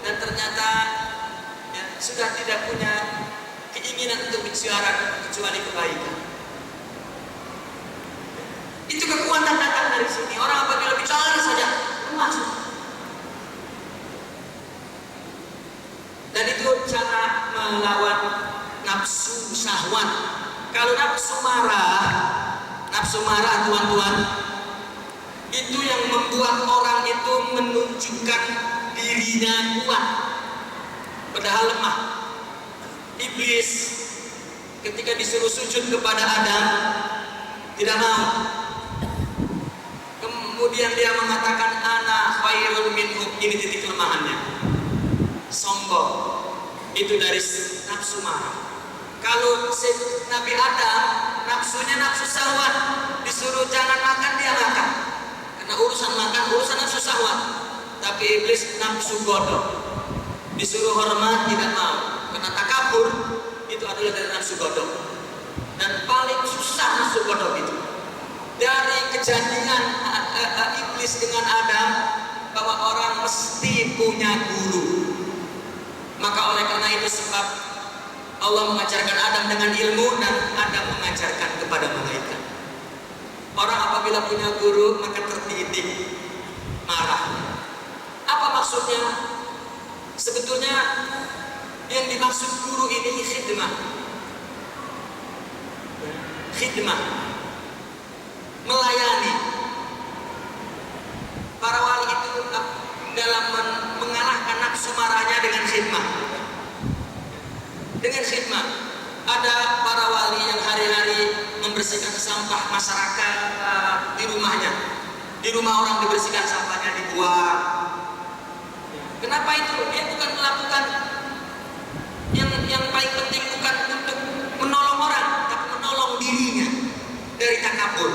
dan ternyata ya, sudah tidak punya keinginan untuk bicara kecuali kebaikan. Itu kekuatan datang dari sini. Orang apabila bicara saja masuk. Dan itu cara melawan nafsu syahwat. Kalau nafsu marah tuan-tuan, itu yang membuat orang itu menunjukkan dirinya kuat, padahal lemah. Iblis ketika disuruh sujud kepada Adam tidak mau. Kemudian dia mengatakan ana khairun minhu. Ini titik kelemahannya. Sombong. Itu dari nafsu marah. Kalau Nabi Adam nafsunya nafsu syahwat, disuruh jangan makan dia makan. Karena urusan makan urusan nafsu syahwat. Tapi iblis nafsu godok. Disuruh hormat tidak mau. Karena takabur itu adalah dari nafsu godok. Dan paling susah nafsu godok itu. Dari kejadian iblis dengan Adam, bahwa orang mesti punya guru. Maka oleh karena itu sebab Allah mengajarkan Adam dengan ilmu dan Adam mengajarkan kepada malaikat. Orang apabila punya guru maka terdidik marah. Apa maksudnya? Sebetulnya yang dimaksud guru ini khidmah. Khidmah. Melayani. Para wali itu dalam mengalahkan nafsu marahnya dengan khidmah. Dengan khidmah. Ada para wali yang hari-hari membersihkan sampah masyarakat di rumahnya. Di rumah orang dibersihkan sampahnya, dibuang. Kenapa itu? Dia bukan melakukan yang paling penting, bukan untuk menolong orang, tapi menolong dirinya dari takabur.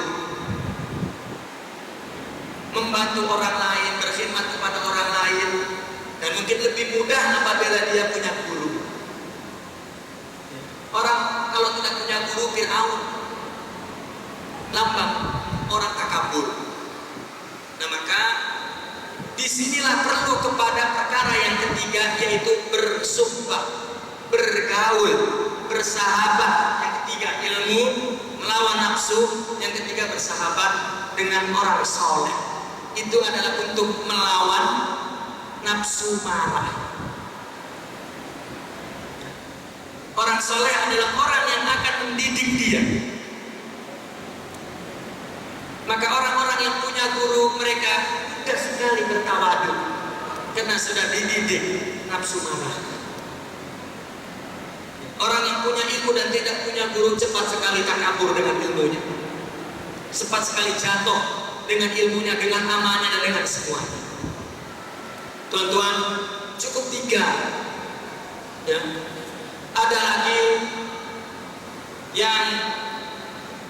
Membantu orang lain, berkhidmat kepada orang lain, dan mungkin lebih mudah apabila dia punya guru. Orang kalau tidak punya guru, Fir'aun, lambang orang takabur. Nah maka disinilah perlu kepada perkara yang ketiga, yaitu bersuhbah, bergaul, bersahabat. Yang ketiga ilmu, melawan nafsu. Yang ketiga bersahabat dengan orang soleh. Itu adalah untuk melawan nafsu marah. Orang soleh adalah orang yang akan mendidik dia. Maka orang-orang yang punya guru, mereka mudah sekali bertawadu karena sudah dididik nafsu marah. Orang yang punya ilmu dan tidak punya guru cepat sekali takabur dengan ilmunya, cepat sekali jatuh dengan ilmunya, dengan amanah dan dengan semuanya. Tuan-tuan, cukup 3 ya. Ada lagi yang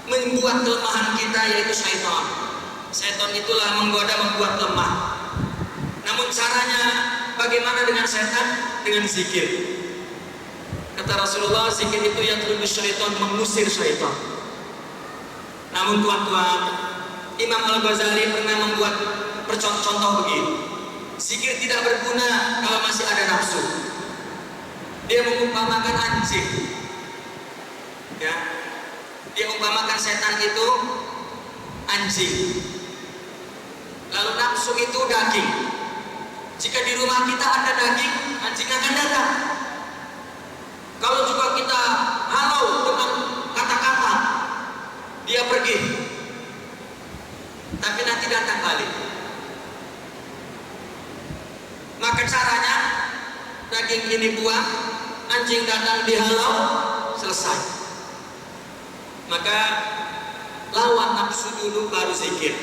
membuat kelemahan kita, yaitu syaitan. Syaitan itulah menggoda, membuat lemah. Namun caranya bagaimana dengan syaitan? Dengan zikir. Kata Rasulullah, zikir itu yang terlebih syaitan, mengusir syaitan. Namun tuan-tuan, Imam Al-Ghazali pernah membuat contoh begini. Zikir tidak berguna kalau masih ada nafsu. Dia mengumpamakan anjing. Ya. Dia umpamakan setan itu anjing. Lalu nafsu itu daging. Jika di rumah kita ada daging, anjing akan datang. Kalau juga kita halau dengan kata-kata, dia pergi. Tapi nanti datang balik. Maka caranya daging ini buang, anjing datang dihalau, selesai. Maka lawan nafsu dulu baru zikir.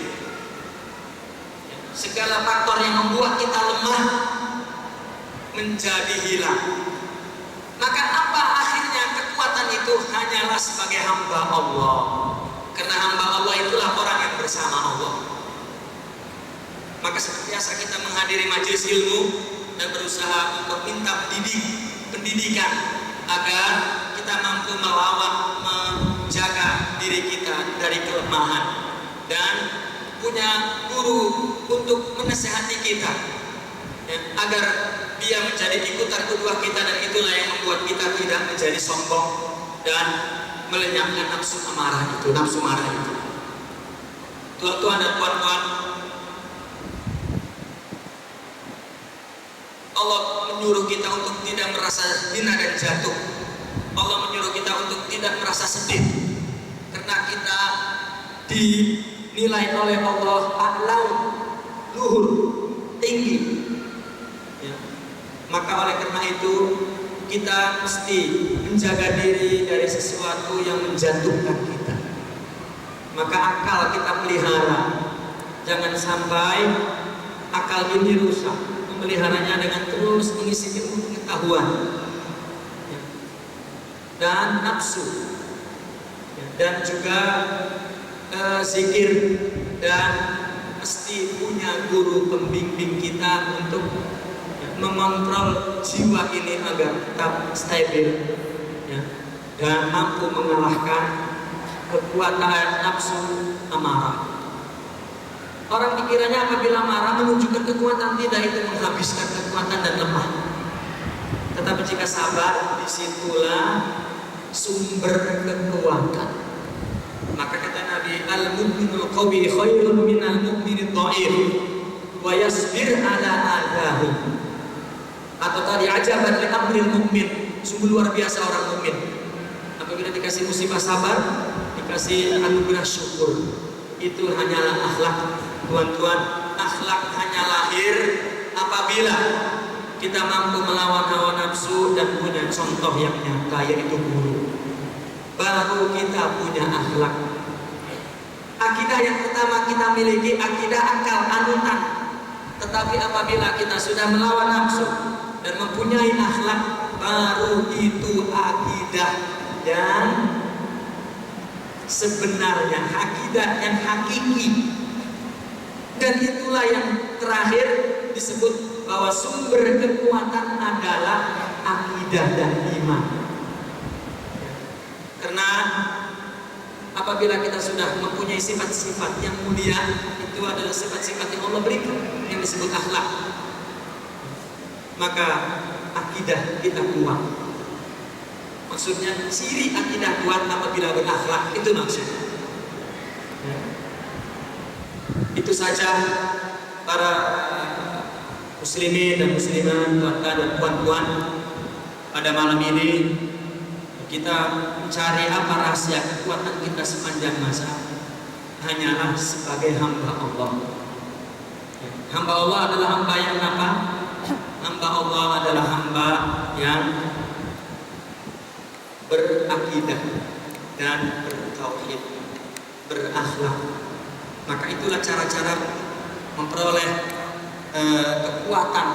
Segala faktor yang membuat kita lemah menjadi hilang. Maka apa akhirnya? Kekuatan itu hanyalah sebagai hamba Allah. Karena hamba Allah itulah orang yang bersama Allah. Maka senantiasa kita menghadiri majelis ilmu dan berusaha untuk minta pendidikan agar kita mampu melawan, menjaga diri kita dari kelemahan dan punya guru untuk menasehati kita ya, agar dia menjadi ikutan kedua kita, dan itulah yang membuat kita tidak menjadi sombong dan melenyapkan nafsu marah itu. Tuan-tuan dan puan-puan, Allah menyuruh kita untuk tidak merasa hina dan jatuh. Allah menyuruh kita untuk tidak merasa sedih, karena kita dinilai oleh Allah a'lau, luhur, tinggi. Ya. Maka oleh karena itu kita mesti menjaga diri dari sesuatu yang menjatuhkan kita. Maka akal kita pelihara, jangan sampai akal ini rusak. Memeliharanya dengan terus mengisi ilmu pengetahuan ya, dan nafsu ya, dan juga zikir, dan mesti punya guru pembimbing kita untuk mengontrol jiwa ini agar tetap stabil ya, dan mampu mengalahkan kekuatan nafsu amarah. Orang pikirannya apabila marah menunjukkan kekuatan, tidak, itu menghabiskan kekuatan dan lemah. Tetapi jika sabar, disitulah sumber kekuatan. Maka kata Nabi, al-mu'minul qawi khairun minal mu'minid dha'if wa yasbir ala adahu. Atau tadi ajaban li amril mu'min, sungguh luar biasa orang mukmin. Apabila dikasih musibah sabar, dikasih anugerah syukur. Itu hanyalah akhlak. Tuan-tuan, akhlak hanya lahir apabila kita mampu melawan hawa nafsu dan punya contoh yang nyata, yaitu guru. Baru kita punya akhlak. Akidah yang pertama kita miliki akidah akal, anutan. Tetapi apabila kita sudah melawan nafsu dan mempunyai akhlak, baru itu akidah yang sebenarnya, akidah yang hakiki. Dan itulah yang terakhir disebut bahwa sumber kekuatan adalah akidah dan iman. Karena apabila kita sudah mempunyai sifat-sifat yang mulia, itu adalah sifat-sifat yang Allah berikan, yang disebut akhlak, maka akidah kita kuat. Maksudnya ciri akidah kuat apabila berakhlak, itu maksudnya. Itu saja para muslimin dan muslimat, tuan-tuan dan puan-puan, pada malam ini kita mencari apa rahasia kekuatan kita sepanjang masa. Hanyalah sebagai hamba Allah. Hamba Allah adalah hamba yang apa? Hamba Allah adalah hamba yang berakidah dan bertauhid, berakhlak. Maka itulah cara-cara memperoleh kekuatan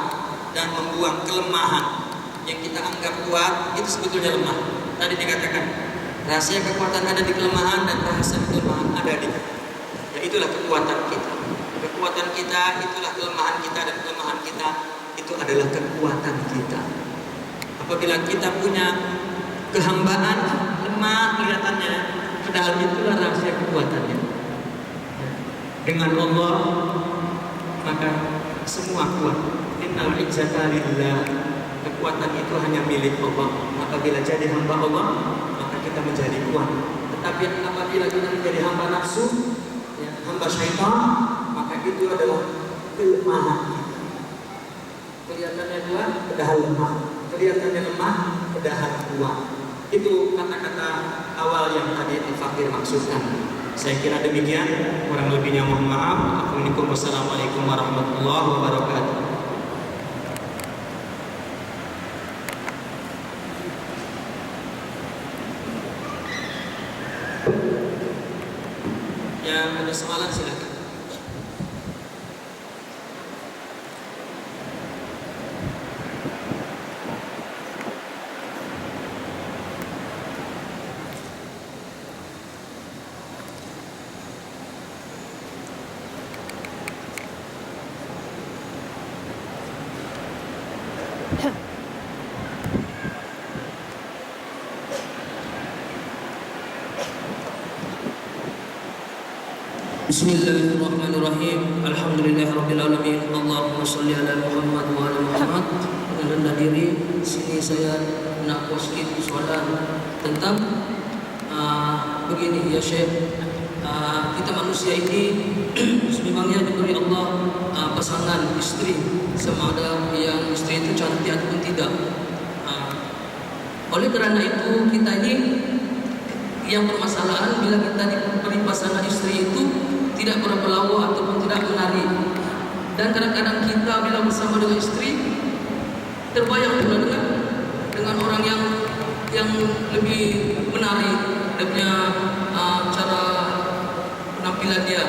dan membuang kelemahan yang kita anggap kuat, itu sebetulnya lemah. Tadi dikatakan rahasia kekuatan ada di kelemahan dan rahasia kelemahan ada di kita. Ya, itulah kekuatan kita. Kekuatan kita itulah kelemahan kita, dan kelemahan kita itu adalah kekuatan kita. Apabila kita punya kehambaan, lemah kelihatannya, padahal itulah rahasia kekuatannya. Dengan Allah maka semua kuat. Innal izzata lillah. Kekuatan itu hanya milik Allah. Apabila jadi hamba Allah, maka kita menjadi kuat. Tetapi apabila kita menjadi hamba nafsu, ya, hamba syaitan, maka itu adalah kelemahan kita. Kelihatannya kuat, padahal lemah. Kelihatannya lemah, padahal kuat. Itu kata-kata awal yang tadi Al-Fakir maksudkan. Saya kira demikian, kurang lebihnya mohon maaf. Assalamualaikum warahmatullahi wabarakatuh. Yang ada soalan silakan. Bismillahirrahmanirrahim. Alhamdulillahirabbil alamin. Allahumma shalli ala Muhammad wa ala Muhammad. Dengan rendah diri, sini saya nak sedikit soalan tentang begini ya Syekh. Kita manusia ini sememangnya diberi Allah pasangan istri, sama ada yang istri itu cantik ataupun tidak. Oleh karena itu kita ini yang permasalahan bila kita diberi pasangan istri itu tidak berpelawa ataupun tidak menari, dan kadang-kadang kita bila bersama dengan istri terbayang pula dengan orang yang lebih menarik, dia punya cara penampilan dia,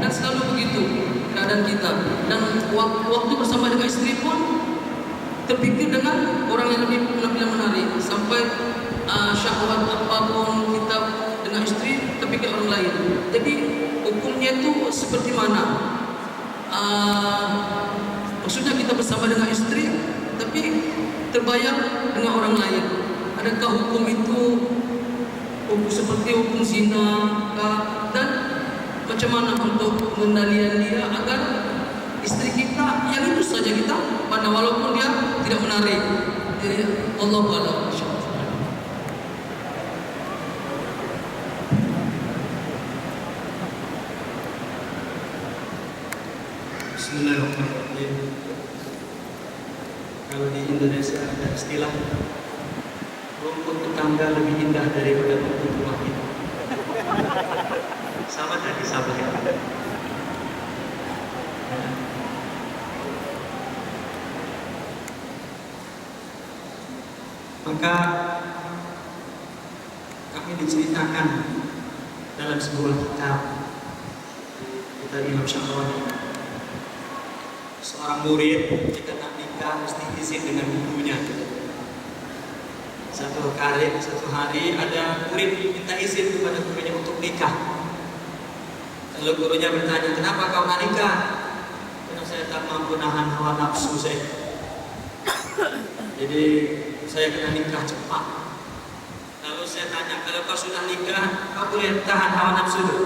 dan selalu begitu keadaan kita. Dan waktu bersama dengan istri pun terpikir dengan orang yang lebih penampilan menarik, sampai syahwat apapun kita dengan istri terpikir orang lain. Jadi hukumnya itu seperti mana? Maksudnya kita bersama dengan istri tapi terbayang dengan orang lain. Adakah hukum itu seperti hukum zina? Dan macam mana untuk pengendalian dia agar istri kita yang itu saja kita pada walaupun dia tidak menarik? Jadi Allah a'lam. Bismillahirrahmanirrahim. Kalau di Indonesia ada istilah rumput tetangga lebih indah daripada rumput rumah kita. Sama tadi sama ya. Maka kami diceritakan dalam sebuah kitab Imam Syahrawi, seorang murid jika nak nikah mesti izin dengan gurunya. Satu hari ada murid minta izin kepada gurunya untuk nikah. Lalu gurunya bertanya, kenapa kau nak nikah? Karena saya tak mampu nahan hawa nafsu saya. Jadi saya kena nikah cepat. Lalu saya tanya, kalau kau sudah nikah, kau boleh tahan hawa nafsu itu?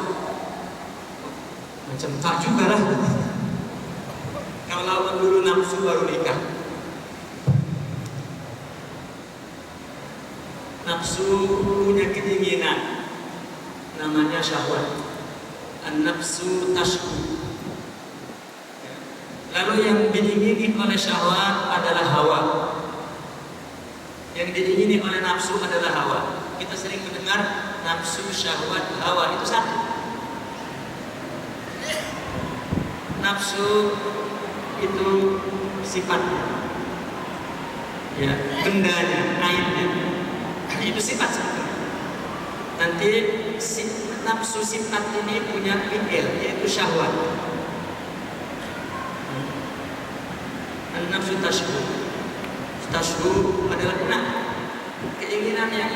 Macam tak juga lah. Kalau lawan dulu nafsu baru nikah. Nafsu punya keinginan, namanya syahwat. An-nafsu tashku. Lalu yang diingini oleh syahwat adalah hawa. Yang diingini oleh nafsu adalah hawa. Kita sering mendengar nafsu, syahwat, hawa, itu satu. Nafsu itu sifatnya, ya, bendanya, airnya, itu sifat sebetulnya. Nanti nafsu sifat ini punya fi'il, yaitu syahwat. Nafsu tashku. Tashku adalah keinginan yang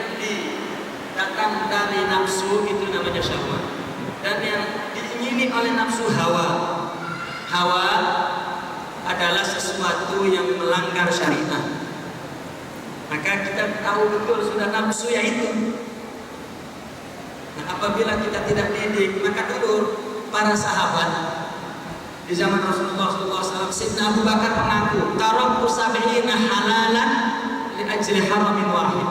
datang dari nafsu, itu namanya syahwat. Dan yang diingini oleh nafsu hawa. Hawa adalah sesuatu yang melanggar syariat. Maka kita tahu betul sudah nafsu yaitu. Nah, apabila kita tidak didik, maka dulu para sahabat di zaman Rasulullah SAW, Sayyidina Abu Bakar mengaku, taraktu sab'ina halalan li ajli haramin wahid.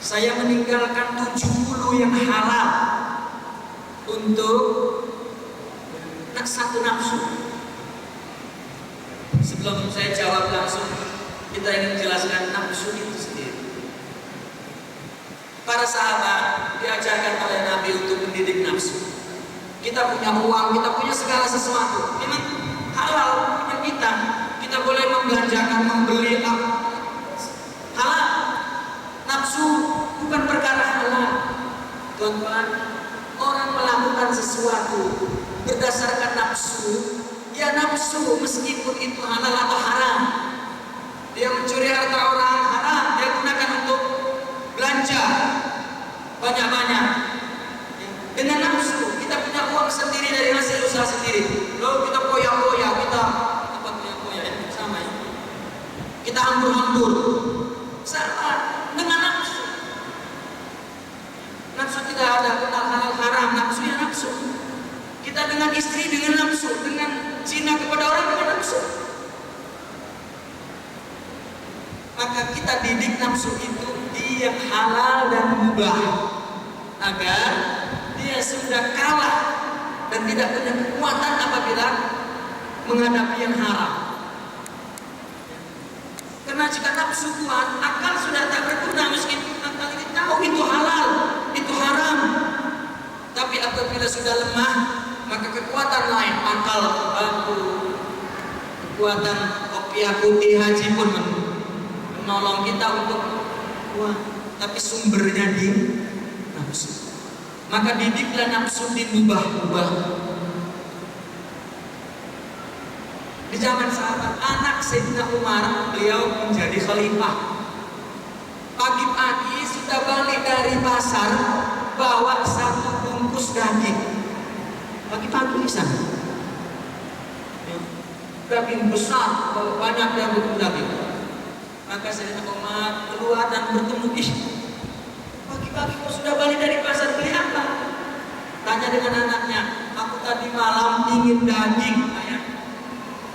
Saya meninggalkan 70 yang halal untuk satu nafsu. Sebelum saya jawab langsung, kita ingin jelaskan nafsu itu sendiri. Para sahabat diajarkan oleh Nabi untuk mendidik nafsu. Kita punya uang, kita punya segala sesuatu, memang halal punya kita. Kita boleh membelanjakan, membeli halal. Nafsu bukan perkara halal. Tuan-tuan, orang sesuatu berdasarkan nafsu, ya nafsu meskipun itu halal atau haram. Dia mencuri harta orang haram, dia gunakan untuk belanja banyak-banyak. Dengan nafsu, kita punya uang sendiri dari hasil usaha sendiri. Lalu kita poya-poya, kita apa poya-poya ya? Sama ya. Kita hambur-hambur. Sama dengan nafsu. Nafsu tidak ada kenal halal haram, nafsu ya nafsu. Kita dengan istri dengan nafsu, dengan zina kepada orang dengan nafsu. Maka kita didik nafsu itu yang halal dan mubah agar dia sudah kalah dan tidak punya kekuatan apabila menghadapi yang haram. Karena jika nafsu kuat, akal sudah tak berguna meskipun akal ini tahu itu halal, itu haram. Tapi apabila sudah lemah, maka kekuatan lain, akal batu, kekuatan kopiah putih haji pun menolong kita untuk kuat. Tapi sumbernya di nafsu. Maka didiklah nafsu dimubah-ubah. Di zaman sahabat, anak Sayyidina Umar, beliau menjadi khalifah. Pagi-pagi sudah balik dari pasar, bawa satu bungkus daging. Pagi-pagi sana. Daging besar, banyak daging. Maka Sayyidina Umar keluar dan bertemu pagi-pagi kau sudah balik dari pasar, beli apa? Tanya dengan anaknya, aku tadi malam ingin daging ayah.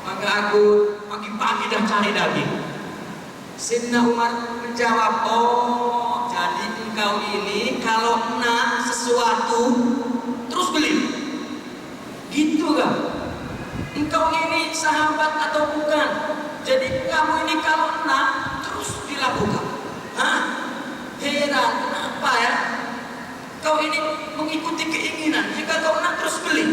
Maka aku pagi-pagi dah cari daging. Sayyidina Umar menjawab, oh jadi engkau ini kalau nak sesuatu terus beli. Gitu kan? Engkau ini sahabat atau bukan? Jadi kamu ini kalau nak terus dilakukan. Hah? Heran, kenapa ya? Kau ini mengikuti keinginan. Jika kau nak terus beli.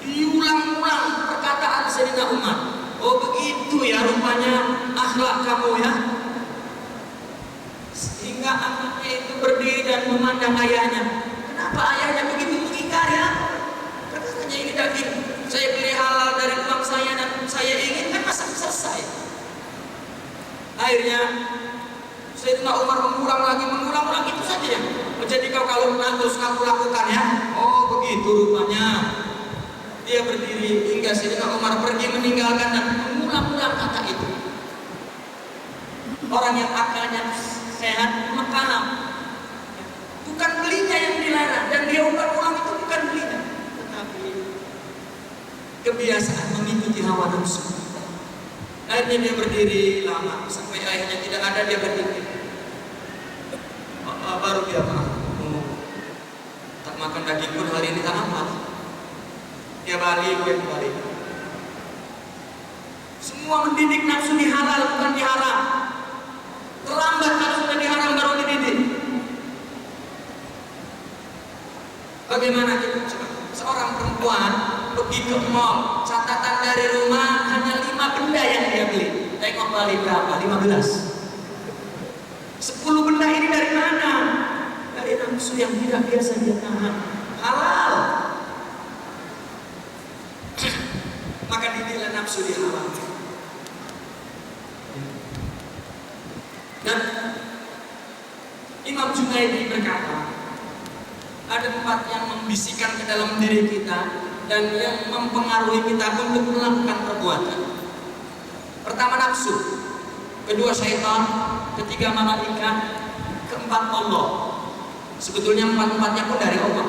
Diulang-ulang perkataan Sayyidina Umar. Oh begitu ya rupanya akhlak kamu ya. Sehingga anaknya itu berdiri dan memandang ayahnya. Kenapa ayahnya begitu mengingkari ya? Katanya ini daging. Saya beli halal dari uang saya dan saya ingin kan masa selesai. Akhirnya Sayyidina Umar mengulang lagi itu saja ya. Jadi kau kalau terus kamu lakukan ya. Oh begitu rupanya. Dia berdiri hingga Sayyidina Umar pergi meninggalkan dan mengulang-ulang kata itu. Orang yang akalnya sehat paham. Bukan belinya yang dilarang dan dia ulang-ulang itu bukan belinya, tetapi kebiasaan mengikuti hawa nafsu. Akhirnya dia berdiri lama sampai ayahnya tidak ada, dia berdiri. Baru dia tak makan daging pun hari ini tak amat. Dia balik. Semua mendidik nafsu dihalal bukan diharam. Terlambat kalau sudah diharam baru dididik. Bagaimana kita coba? Seorang perempuan pergi ke mall, catatan dari rumah hanya 5 benda yang dia beli. Tengok balik berapa? 15. 10 benda ini dari mana? Dari nafsu yang tidak biasa dia tahan. Halal. Maka didiklah nafsu dihalalkan. Dan Imam Junaidi berkata, ada tempat yang membisikkan ke dalam diri kita dan yang mempengaruhi kita untuk melakukan perbuatan. Pertama nafsu, kedua syaitan, ketiga malaikat, keempat Allah. Sebetulnya empat-empatnya pun dari Allah,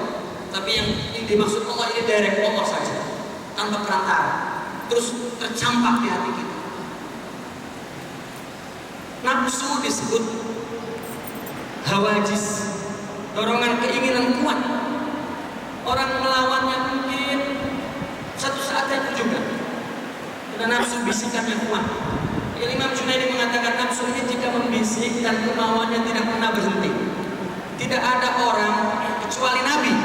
tapi yang dimaksud Allah ini direct Allah saja, tanpa perantara, terus tercampak di hati kita. Nafsu disebut hawajis, dorongan keinginan kuat. Orang melawannya mungkin satu saat itu juga, karena nafsu bisikannya kuat. Imam Junaidi mengatakan nafsu ini jika membisik dan kemauannya tidak pernah berhenti. Tidak ada orang kecuali Nabi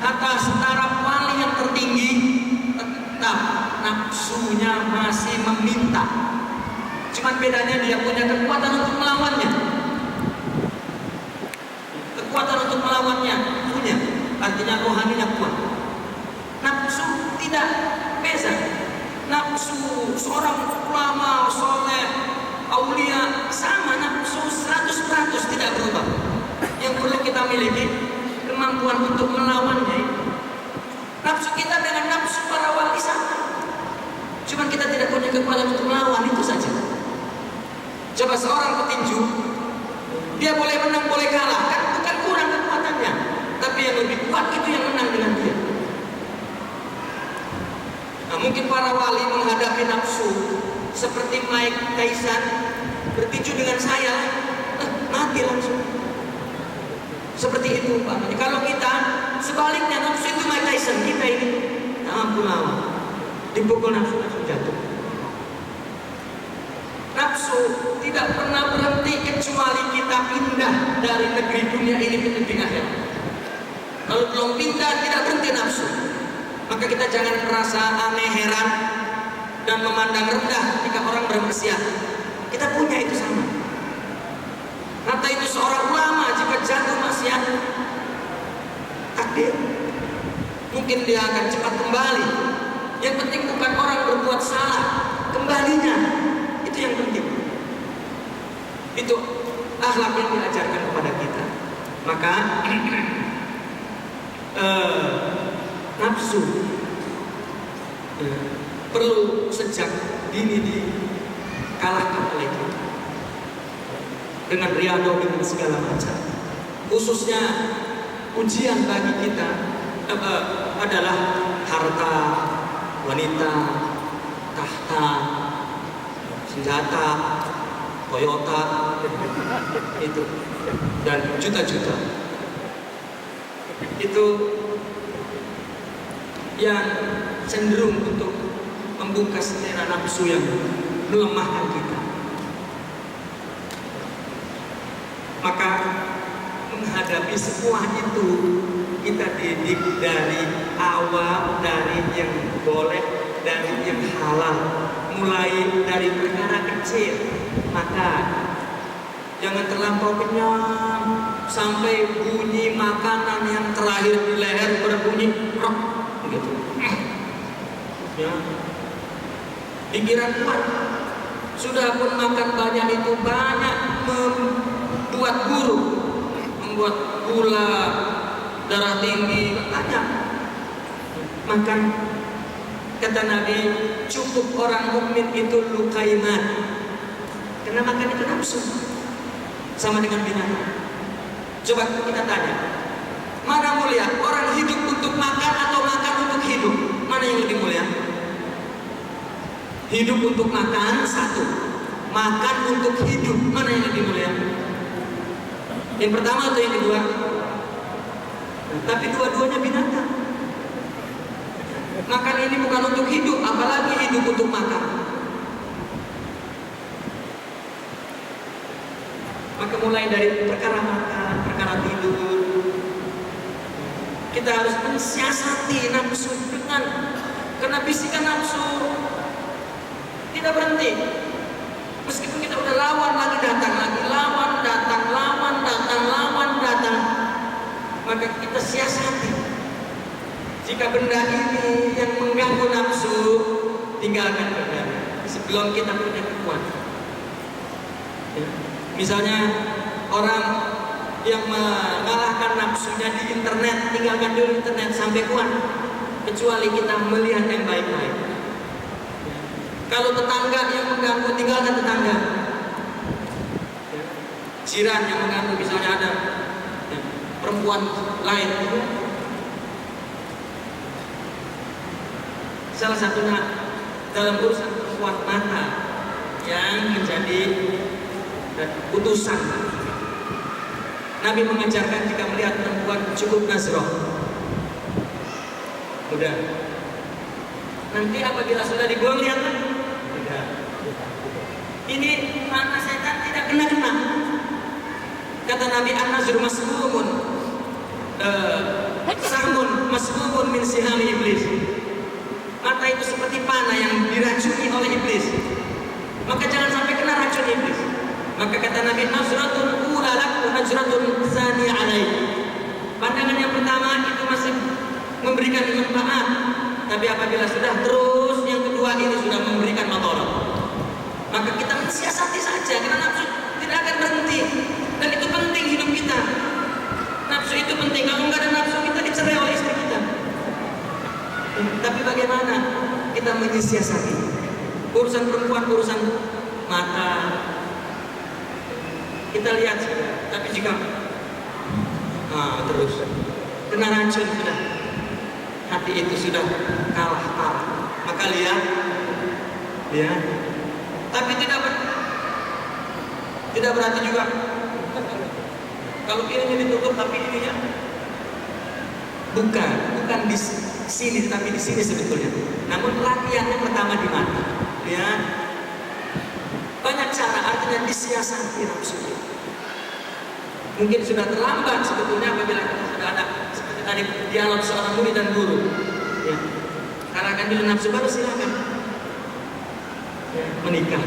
atas taraf wali yang tertinggi, tetap nafsunya masih meminta. Cuman bedanya dia punya kekuatan untuk melawannya. Kekuatan untuk melawannya punya. artinya rohaninya kuat. Nafsu tidak beza. Nafsu seorang ulama, soleh, aulia sama, nafsu 100% tidak berubah. Yang perlu kita miliki kemampuan untuk melawannya. Nafsu kita dengan nafsu para wali sama. Cuman kita tidak punya kekuatan untuk melawan, itu saja. Coba seorang petinju, dia boleh menang, boleh kalah, kan bukan kurang kekuatannya, tapi yang lebih kuat itu yang menang dengan dia. Nah, mungkin para wali menghadapi nafsu seperti Mike Tyson bertinju dengan saya, mati langsung. Seperti itu, Pak. Kalau kita sebaliknya, nafsu itu Mike Tyson, kita ini tak mampu lawan, dipukul nafsu langsung jatuh. Nafsu tidak pernah berhenti kecuali kita pindah dari negeri dunia ini ke negeri akhirat. Kalau belum pindah, tidak berhenti nafsu. Maka kita jangan merasa aneh, heran, dan memandang rendah jika orang bermaksiat. Kita punya itu sama. Kata itu seorang ulama jika jatuh maksiat, takdir, mungkin dia akan cepat kembali. Yang penting bukan orang berbuat salah, kembalinya itu yang penting. Itu akhlak yang diajarkan kepada kita. Maka nafsu perlu sejak dini dikalahkan oleh kita dengan riyadhah, dengan segala macam. Khususnya ujian bagi kita adalah harta, wanita, tahta, senjata, Toyota, itu, dan juta-juta. Itu yang cenderung untuk membuka setera nafsu yang melemahkan kita. Maka menghadapi semua itu kita didik dari awal, dari yang boleh, dari yang halal, mulai dari perkara kecil. Maka jangan terlampau kenyang sampai bunyi makanan yang terakhir di leher berbunyi krok begitu. Ya. Pikiran kuat. Sudah pun makan banyak itu banyak membuat buruk, membuat gula, darah tinggi, banyak. Makan, kata Nabi, cukup orang mukmin itu lukaiman. Karena makan itu nafsu, sama dengan binatang. Coba kita tanya, mana mulia? Orang hidup untuk makan atau makan untuk hidup? Mana yang lebih mulia? Hidup untuk makan satu, makan untuk hidup, mana yang lebih mulia? Yang pertama atau yang kedua? Tapi dua-duanya binatang. Makan ini bukan untuk hidup, apalagi hidup untuk makan. Maka mulai dari perkara makan, perkara tidur, kita harus mensiasati nafsu dengan, karena bisikan nafsu tidak berhenti. Meskipun kita udah lawan lagi datang lagi, lawan datang, lawan datang, lawan datang, maka kita siasati. Jika benda ini yang mengganggu nafsu, tinggalkan benda sebelum kita punya kekuatan. Ya. Misalnya orang yang mengalahkan nafsunya di internet, tinggalkan dulu internet sampai kuat, kecuali kita melihat yang baik-baik. Kalau tetangga yang mengganggu, tinggalkan tetangga. Jiran yang mengganggu, misalnya ada perempuan lain, salah satunya dalam urusan perempuan mata yang menjadi utusan. Nabi mengajarkan jika melihat perempuan cukup nazroh. Udah. Nanti apabila sudah dibuang lihat, udah. Ini mata setan tidak kena-kena. Kata Nabi, an-nazru masmumun, sahmun masmumun min sihami iblis. Mata itu seperti panah yang diracuni oleh iblis. Maka jangan sampai kena racun iblis. Maka kata Nabi, nazratun ula lak wa nazratun tsani alaik. Pandangan yang pertama itu masih memberikan manfaat. Tapi apabila sudah terus yang kedua ini sudah memberikan madarat, maka kita mensiasati saja, karena nafsu tidak akan berhenti. Dan itu penting hidup kita. Nafsu itu penting. Kalau nggak ada nafsu, kita dicerai oleh istri kita. Tapi bagaimana kita mensiasati urusan perempuan, urusan mata kita lihat saja. Tapi jika terus kena racun, sudah hati itu sudah kalah parah, maka lihat. Tapi tidak berarti juga kalau ininya ditutup tapi ininya bukan di sini, tapi di sini sebetulnya. Namun latihannya pertama di mata. Lihat, banyak cara, artinya disiasati nafsu. Mungkin sudah terlambat sebetulnya apabila kita sudah ada seperti tadi dialog seorang murid dan guru. Ya. Karena dulu nafsu baru silakan menikah.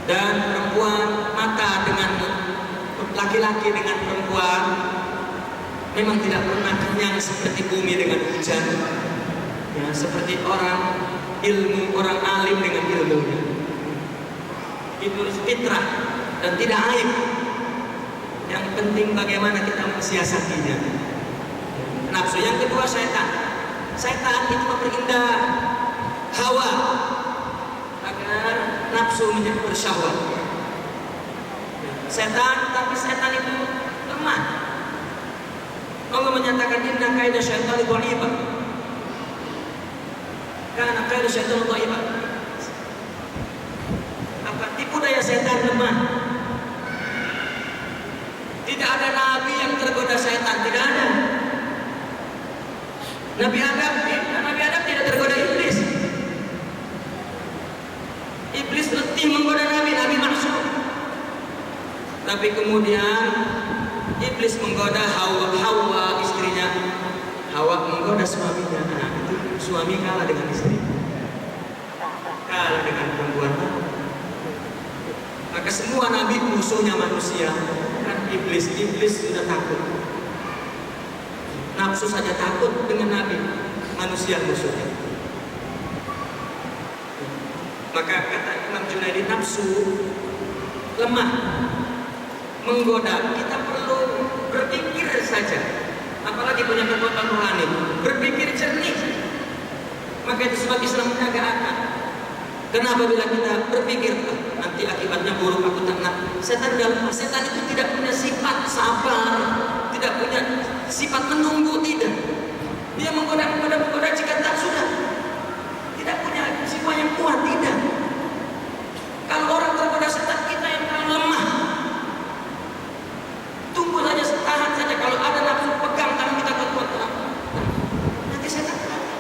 Dan perempuan mata dengan laki-laki dengan perempuan memang tidak pernah kenyang seperti bumi dengan hujan. Ya, seperti orang ilmu, orang alim dengan ilmunya. Itu fitrah dan tidak aib. Yang penting bagaimana kita mensiasatinya. Nafsu. Yang kedua setan. Setan itu memperindah hawa agar nafsu menjadi bersyahwat. Setan, tapi setan itu lemah. Allah menyatakan inna kaidah syaitan dhaifah. Karena kaidah syaitan dhaifah. Apa tipu daya setan lemah. Tidak ada nabi yang tergoda setan, tidak ada. Nabi Adam tidak tergoda iblis. Iblis letih menggoda Nabi maksud. Tapi kemudian iblis menggoda Hawa istrinya. Hawa menggoda suaminya. Nah, itu suami kalah dengan istri. Kalah dengan perempuan. Maka semua nabi musuhnya manusia. Kan iblis sudah takut. Nafsu saja takut dengan nabi, manusia musuhnya. Maka kata Imam Junaidi, nafsu lemah, menggoda. Kita perlu berpikir saja, apalagi punya kekuatan rohani, berpikir jernih. Maka itu sebab Islam menjaga akal. Kenapa bila kita berpikir nanti akibatnya buruk, aku tenang. Setan itu tidak punya sifat sabar, tidak punya sifat menunggu, tidak. Dia menggoda jika tak sudah. Tidak punya jiwa yang kuat, tidak. Kalau orang tergoda setan, kita yang paling lemah. Tunggu saja, tahan saja. Kalau ada nafsu, pegang tangan kita kuat. Nanti setan kalah.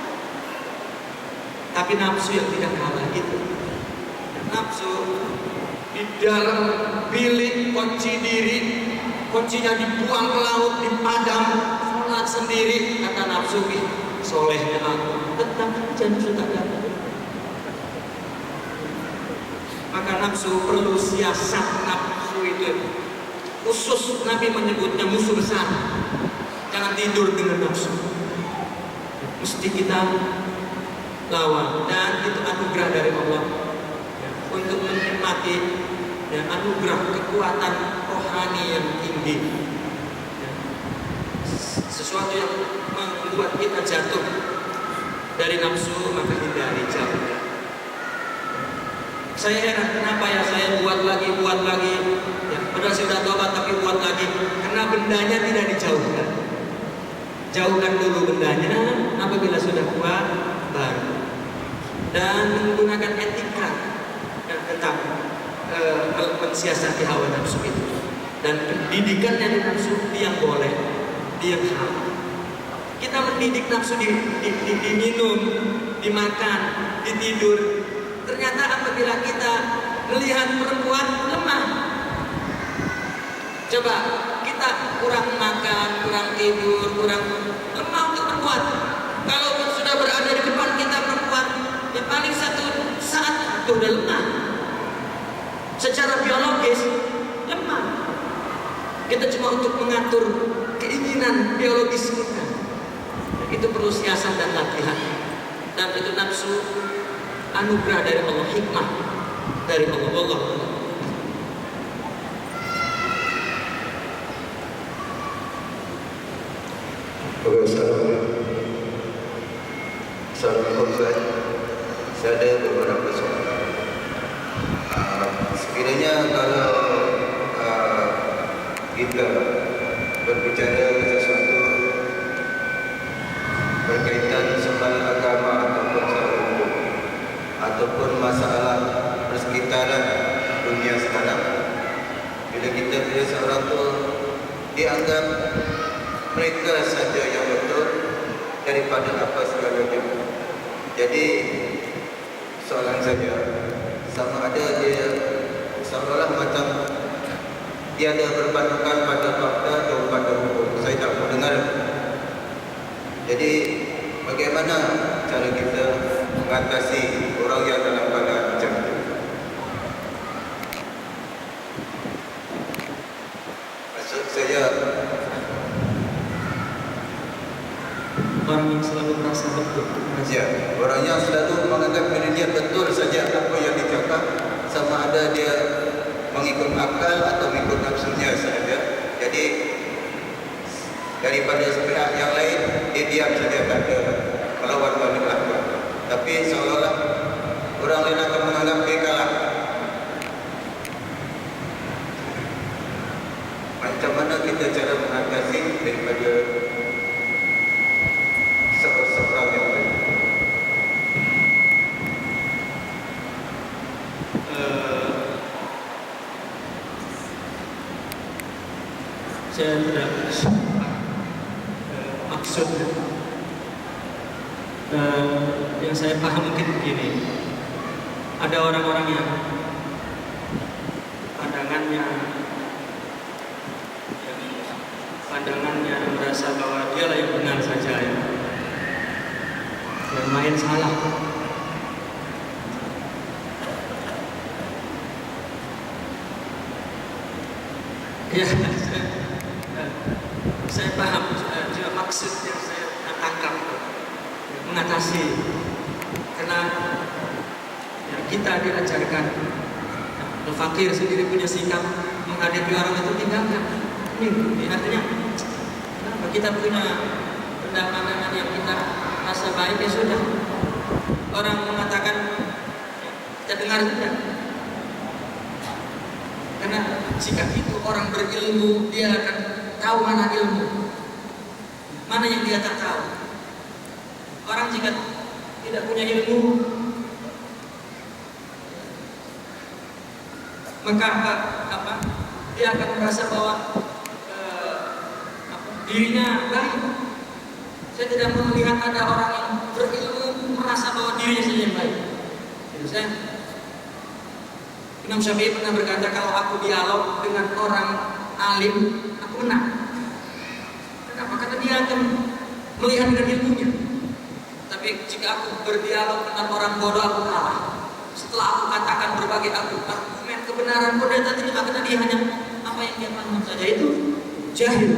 Tapi nafsu yang tidak kalah itu, nafsu di dalam bilik kunci diri, kuncinya dibuang ke laut, dipadam, sholat sendiri. Kata nafsu, solehnya aku, tetap jangan sudah dapat. Maka nafsu perlu siasat. Nafsu itu khusus Nabi menyebutnya musuh besar. Jangan tidur dengan nafsu. Mesti kita lawan, dan itu anugerah dari Allah untuk menikmati anugerah kekuatan rohani yang tinggi. Sesuatu yang membuat kita jatuh dari nafsu, maka hindari, jauh. Saya heran kenapa ya saya buat lagi ya, padahal sudah tobat tapi buat lagi, karena bendanya tidak dijauhkan. Jauhkan dulu bendanya, apabila sudah kuat baru. Dan menggunakan etika yang tetap mensiasati hawa nafsu itu. Dan pendidikannya di nafsu, dia yang boleh, dia yang halal. Kita mendidik nafsu diminum, dimakan, ditidur. Ternyata apabila kita melihat perempuan lemah, coba kita kurang makan, kurang tidur, kurang lemah untuk perempuan. Kalaupun sudah berada di depan kita perempuan, ya paling satu saat itu udah lemah. Secara biologis lemah. Kita cuma untuk mengatur keinginan biologis kita. Itu perlu siasat dan latihan. Dan itu nafsu anugerah dari Allah, hikmah dari Allah. Assalamualaikum. Saya ada beberapa soalan. Sekiranya kalau kita berbicara sesuatu berkaitan soal agama ataupun soal hukum ataupun masalah persekitaran dunia sekarang, bila kita melihat seorang tu dianggap mereka saja yang betul daripada apa segalanya. Jadi soalan saja, sama ada dia seolah-olah macam dia ada berpandukan pada fakta atau pada hukum. Saya tak mendengar. Jadi bagaimana cara kita mengatasi orang yang dalam keadaan macam itu? Maksud saya, Orang yang selalu merasa betul. ya, orang yang selalu menganggap diri dia betul saja apa yang dicakap, sama ada dia mengikut akal atau mengikut nafsunya saja. Jadi daripada pihak yang lain dia diam saja, tak ada melawan balik. Tapi seolah-olah orang lain akan menganggap dia kalah. Macam mana kita cara mengatasi daripada seorang yang lain? Saya tidak maksud yang saya paham mungkin begini. Ada orang-orang yang pandangannya merasa bahwa dialah yang benar saja, yang lain salah. Ya, saya paham juga maksud yang saya tangkap, mengatasi. Karena ya, kita diajarkan, fakir sendiri punya sikap menghadapi orang itu tinggalkan. Ini artinya kenapa kita punya pandangan yang kita rasa baik, ya sudah. Orang mengatakan kita dengar saja. Karena jika itu orang berilmu, dia akan tahu mana ilmu, mana yang dia tak tahu. Orang jika tidak punya ilmu, maka dia akan merasa bahwa dirinya baik. Saya tidak melihat ada orang yang berilmu merasa bahwa dirinya saja yang baik. Imam Syafi'i pernah berkata, kalau aku dialog dengan orang alim, aku menang. Kenapa? Karena dia akan melihat dengan ilmunya. Tapi jika aku berdialog dengan orang bodoh, aku kalah. Setelah aku katakan berbagai argumen kebenaran bodoh tadi, karena dia hanya apa yang dia paham saja, itu jahil.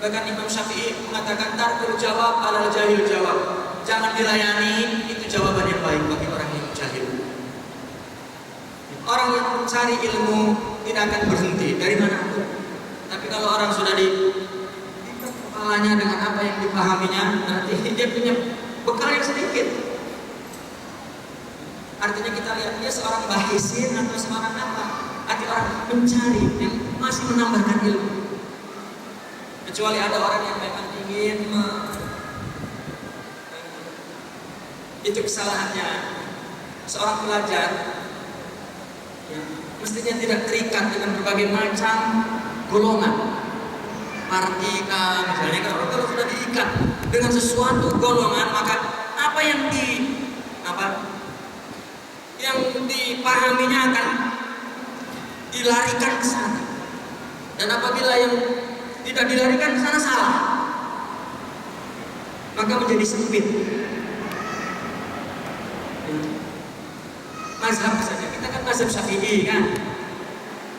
Bahkan Imam Syafi'i mengatakan, tarkul jawab alal jahil jawab. Jangan dilayani, itu jawaban yang baik bagi orang yang jahil. Orang yang mencari ilmu tidak akan berhenti dari manapun. Tapi kalau orang sudah di kepalanya dengan apa yang dipahaminya, nanti dia punya bekal yang sedikit. Artinya kita lihat dia seorang bahisin atau seorang apa? Arti orang mencari yang masih menambahkan ilmu. Kecuali ada orang yang memang ingin itu kesalahannya. Seorang pelajar ya, mestinya tidak terikat dengan berbagai macam golongan. Partika misalnya, kalau sudah diikat dengan sesuatu golongan, maka apa yang dipahaminya akan dilarikan ke sana. Dan apabila yang tidak dilarikan ke sana salah, maka menjadi sempit. Mazhab misalnya, kita kan mazhab Syafi'i kan.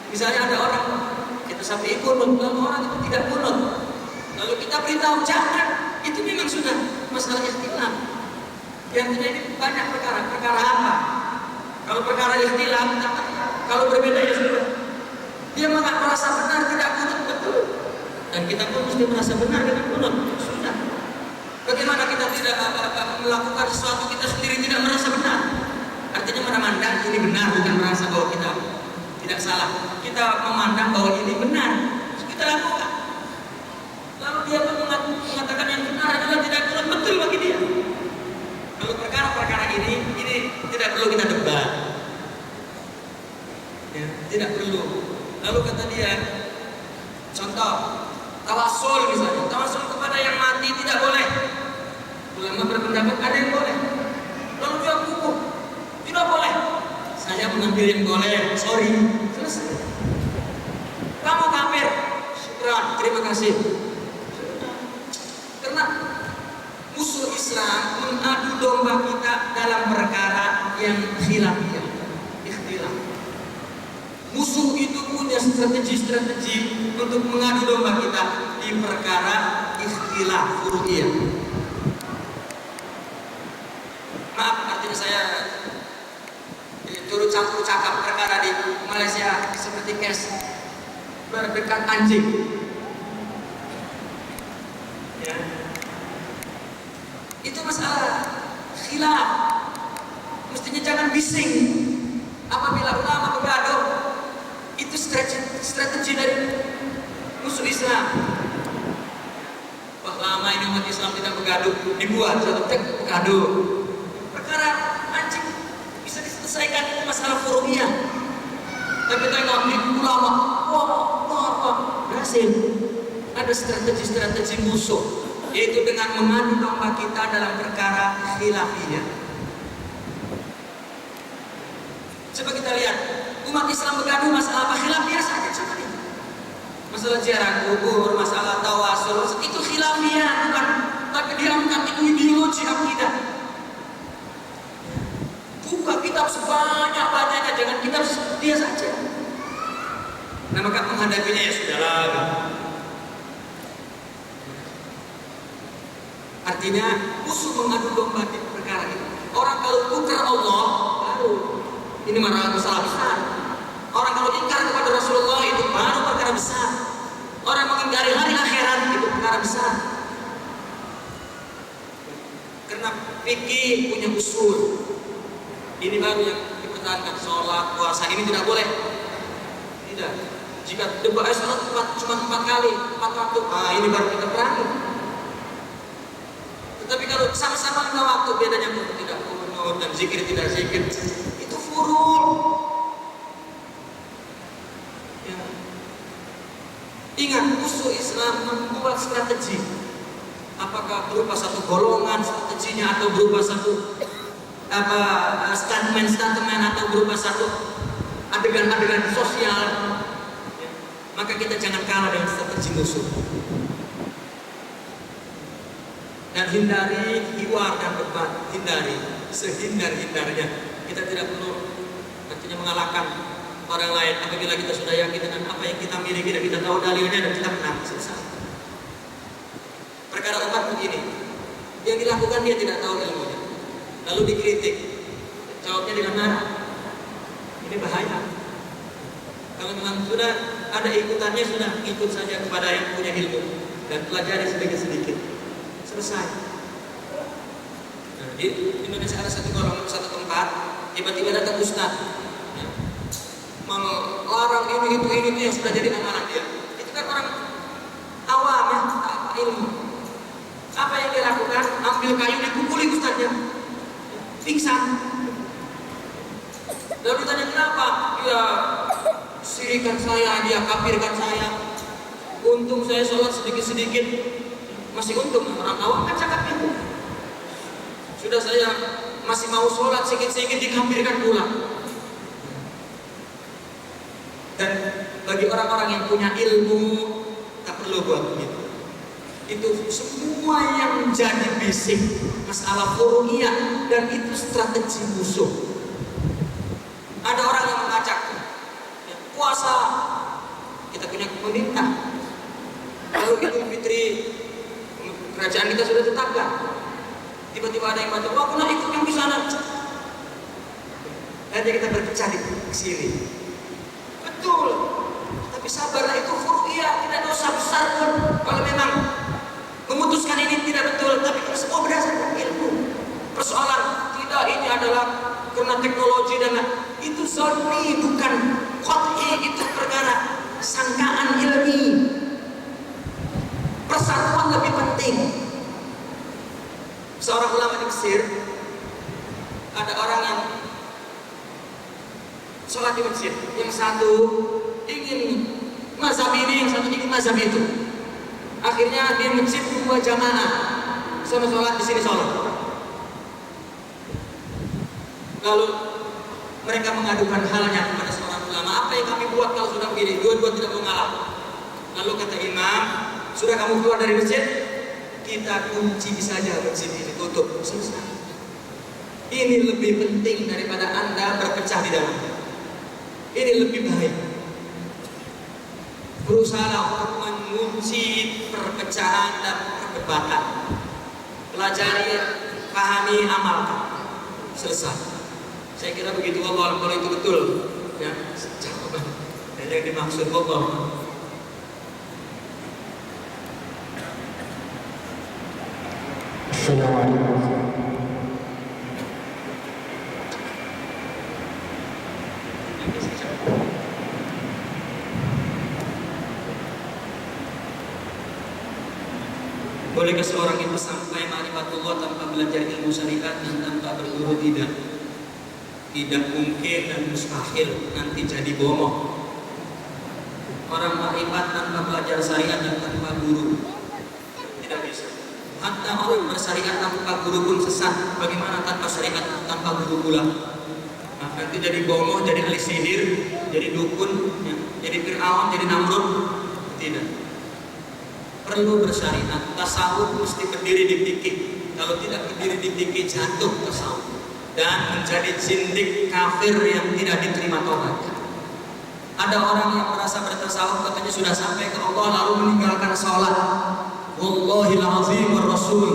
Misalnya ada orang, kita Sampai kunut, lalu orang itu tidak kunut. Lalu kita beritahu jangan. Itu memang sudah masalah ikhtilaf. Yang terjadi banyak perkara apa? Kalau perkara ikhtilaf, kalau berbeda ya sudah. Dia merasa benar tidak kunut, betul. Dan kita pun mesti merasa benar dengan kunut. Sudah. Bagaimana kita tidak melakukan sesuatu kita sendiri tidak merasa benar? Artinya memandang ini benar, bukan merasa bahwa kita tidak salah. Kita memandang bahwa ini benar, kita lakukan. Lalu dia pun mengatakan yang benar adalah tidak kunut, betul bagi dia. Lalu perkara-perkara ini tidak perlu kita debat, ya, tidak perlu. Lalu kata dia, contoh tawasul misalnya, tawasul kepada yang mati tidak boleh. Ulama berpendapat ada yang boleh. Lalu dia hukum tidak boleh. Saya mengambil yang boleh, sorry, selesai. Kamu kafir, syukran, terima kasih. Karena musuh Islam mengadu domba kita dalam perkara yang khilafiyah, ikhtilaf. Musuh itu punya strategi untuk mengadu domba kita di perkara ikhtilaf furu'iyah. Maaf, artinya saya turut campur cakap perkara di Malaysia seperti kes berdekat anjing. Ya. Itu masalah khilaf. Mestinya jangan bising. Apabila ulama bergaduh, itu strategi dari musuh Islam. Wah, lama ini umat Islam tidak bergaduh, dibuat satu tek bergaduh. Perkara anjing bisa diselesaikan, itu masalah furu'iyah. Tapi tengok di ulama, wah, berhasil. Ada strategi musuh, yaitu dengan mengadu domba kita dalam perkara khilafiyah. Coba kita lihat, umat Islam bergaduh masalah apa? Khilafiyah saja, coba lihat. Masalah ziarah kubur, masalah tawasul, itu khilafiyah, bukan? Tapi diangkat itu ideologi akidah. Buka kitab sebanyak-banyaknya, jangan kitab dia saja. Nah, maka menghadapinya ya sudahlah. Artinya musuh mengadu domba di perkara itu. Orang kalau tukar Allah, baru ini masalah besar. Orang kalau ingkar kepada Rasulullah itu baru perkara besar. Orang mengingkari hari akhirat itu perkara besar. Karena fikih punya usul. Ini baru yang dipertahankan, sholat, puasa ini tidak boleh. Tidak. Jika debat sholat cuma 4 kali, 4 waktu, ini baru kita berani. Tetapi kalau sama-sama 5 waktu, bedanya pun tidak kunut dan zikir tidak zikir, itu furul. Ya. Ingat, musuh Islam membuat strategi. Apakah berupa satu golongan strateginya atau berupa satu statement atau berupa satu adegan sosial, ya. Maka kita jangan kalah dengan strategi musuh. Dan hindari hiwar dan debat, hindari sehindar-hindarnya. Kita tidak perlu artinya mengalahkan orang lain apabila kita sudah yakin dengan apa yang kita miliki dan kita tahu dalilnya dan kita menang, selesai. Perkara umat begini, yang dilakukan dia tidak tahu ilmunya, lalu dikritik, jawabnya dengan marah. Ini bahaya. Kalau memang sudah ada ikutannya, sudah ikut saja kepada yang punya ilmu dan pelajari sedikit-sedikit. Selesai. Nah, di Indonesia ada satu golongan, satu tempat, tiba-tiba datang ustaz, ya, melarang ini itu yang sudah jadi amalan dia. Itu kan orang awam ya, tak ilmu. Apa yang dia lakukan? Ambil kayu dipukuli ustaznya, pingsan. Lalu ditanya kenapa? Dia sirikan saya, dia kafirkan saya. Untung saya sholat sedikit-sedikit. Masih untung, orang awam kan cakap itu. Sudah saya masih mau sholat sedikit-sedikit dikafirkan pula. Dan bagi orang-orang yang punya ilmu, tak perlu buat begitu. Itu semua yang jadi bisik masalah furu'iyah, dan itu strategi musuh. Ada orang yang mengajak ya, puasa kita punya pemerintah. Kalau Idul Fitri kerajaan kita sudah tetapkan, tiba-tiba ada yang baca, wah kena ikut yang di sana. Nanti kita berpecah di sini. Betul. Tapi sabarlah, itu furu'iyah, tidak dosa besar pun. Kalau memang memutuskan ini tidak betul, tapi itu semua berdasarkan ilmu. Persoalan tidak ini adalah karena teknologi dan itu zonni, bukan qat'i, itu perkara sangkaan ilmi. Persatuan lebih penting. Seorang ulama di Mesir, ada orang yang sholat di masjid, yang satu ingin mazhab ini, yang satu ingin mazhab itu. Akhirnya di masjid 2 jamaah sama sholat di sini sholat. Lalu mereka mengadukan halnya kepada seorang ulama, apa yang kami buat kalau sudah begini, dua-dua tidak mau ngalah. Lalu kata imam, sudah kamu keluar dari masjid, kita kunci saja masjid ini, tutup, selesai. Ini lebih penting daripada Anda berpecah di dalamnya. Ini lebih baik. Berusaha untuk mengunci perpecahan dan perdebatan. Pelajari, pahami, amalkan. Selesai. Saya kira begitu, kalau itu betul. Ya, jawaban. Dan yang dimaksud Allah. Assalamualaikum. Bolehkah seorang itu sampai ma'rifatullah tanpa belajar ilmu syariat dan tanpa berguru? Tidak mungkin dan mustahil, nanti jadi bomoh. Orang ma'rifat tanpa belajar syariat dan tanpa guru tidak bisa. Hatta orang bersyariat tanpa guru pun sesat. Bagaimana tanpa syariat, tanpa guru pula? Nah, nanti jadi bomoh, jadi ahli sihir, jadi dukun, ya, jadi Fir'aun, jadi Namrud. Tidak. Perlu bersyariat. Tasawuf mesti berdiri di fikih. Kalau tidak berdiri di fikih, jatuh tasawuf dan menjadi zindik kafir yang tidak diterima taubat. Ada orang yang merasa bertasawuf, katanya sudah sampai ke Allah, lalu meninggalkan sholat. Wallahil azim wa rasul,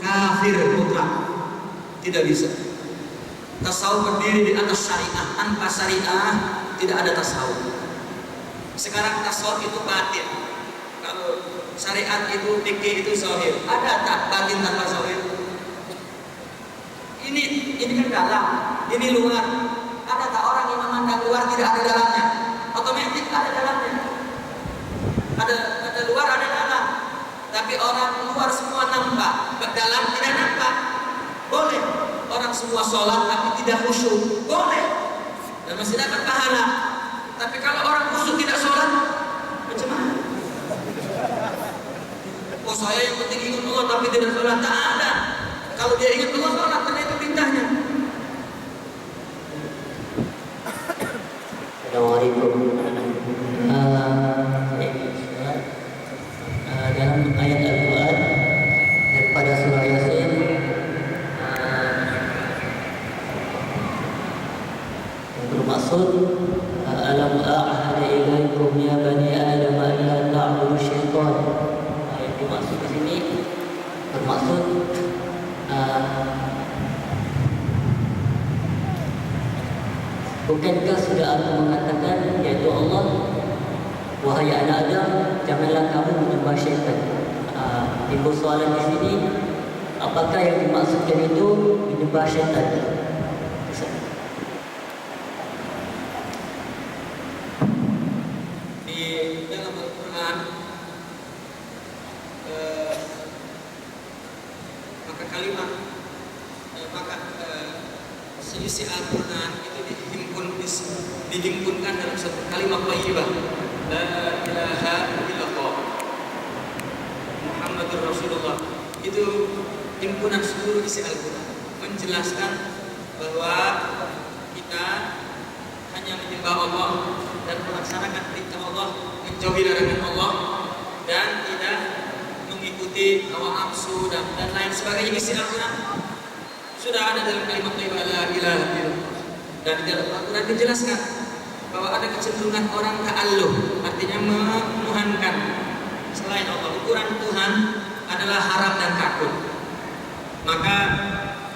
kafir mutlak. Tidak bisa. Tasawuf berdiri di atas syariah. Tanpa syariah tidak ada tasawuf. Sekarang tasawuf itu batin. Kalau syariat itu, fikih itu zahir. Ada tak batin tanpa zahir? Ini kan dalam, ini luar. Ada tak orang yang memandang luar tidak ada dalamnya? Otomatis ada dalamnya. Ada luar, ada dalam. Tapi orang luar semua nampak, dalam tidak nampak. Boleh. Orang semua sholat tapi tidak khusyuk, boleh. Dan masih dapat pahala. Tapi kalau orang khusyuk tidak sholat, macam mana? Oh, saya yang penting ingat Allah tapi tidak sholat, tak ada. Kalau dia ingat Allah, sholat, karena itu perintahnya. Assalamualaikum. Dalam ayat Al-Quran daripada surah Yasin, yang bermaksud alam a'hada ilaikum ya bani Adam alla ta'budu syaitan. Yang dimaksud di sini bermaksud bukankah sudah aku mengatakan, yaitu Allah, wahai anak Adam, janganlah kamu menyembah syaitan. Timbul soalan di sini, apakah yang dimaksudkan itu menyembah syaitan? Di dalam Al-Quran, maka kalimat, seisi Al-Quran itu dihimpunkan dalam satu kalimat thayyibah, la ilaha illallah Muhammadur Rasulullah. Itu himpunan seluruh isi Al-Quran, menjelaskan bahwa kita hanya menyembah Allah dan melaksanakan perintah Allah, menjauhi larangan Allah, dan tidak mengikuti hawa nafsu dan lain sebagainya. Isi Al-Quran sudah ada dalam kalimat la ilaha illallah. Dan di dalam Al-Quran dijelaskan bahwa ada kecenderungan orang ta'alluh, artinya menuhankan selain Allah. Ukuran Tuhan adalah harap dan takut. Maka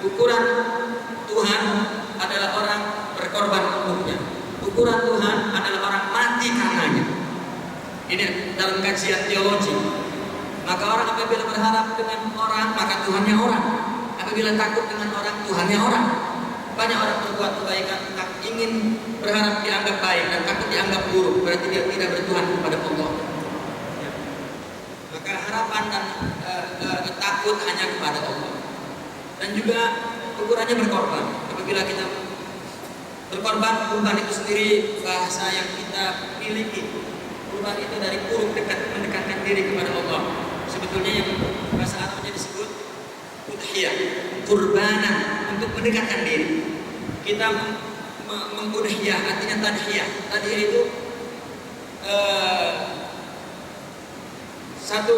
ukuran Tuhan adalah orang berkorban untuknya. Ukuran Tuhan adalah orang mati karenanya. Ini dalam kajian teologi. Maka orang apabila berharap dengan orang, maka Tuhannya orang. Apabila takut dengan orang, Tuhannya orang. Banyak orang berbuat kebaikan, ingin berharap dianggap baik dan takut dianggap buruk, berarti dia tidak bertuhan kepada Allah. Maka harapan dan takut hanya kepada Allah. Dan juga ukurannya berkorban. Apabila kita berkorban, kurban itu sendiri bahasa yang kita miliki. Kurban itu dari kurung mendekatkan diri kepada Allah. Sebetulnya yang bahasa Arabnya disebut udhiyah, kurbanan, untuk mendekatkan diri. Kita mengudhiyah, artinya tadhiyah. Tadhiyah itu satu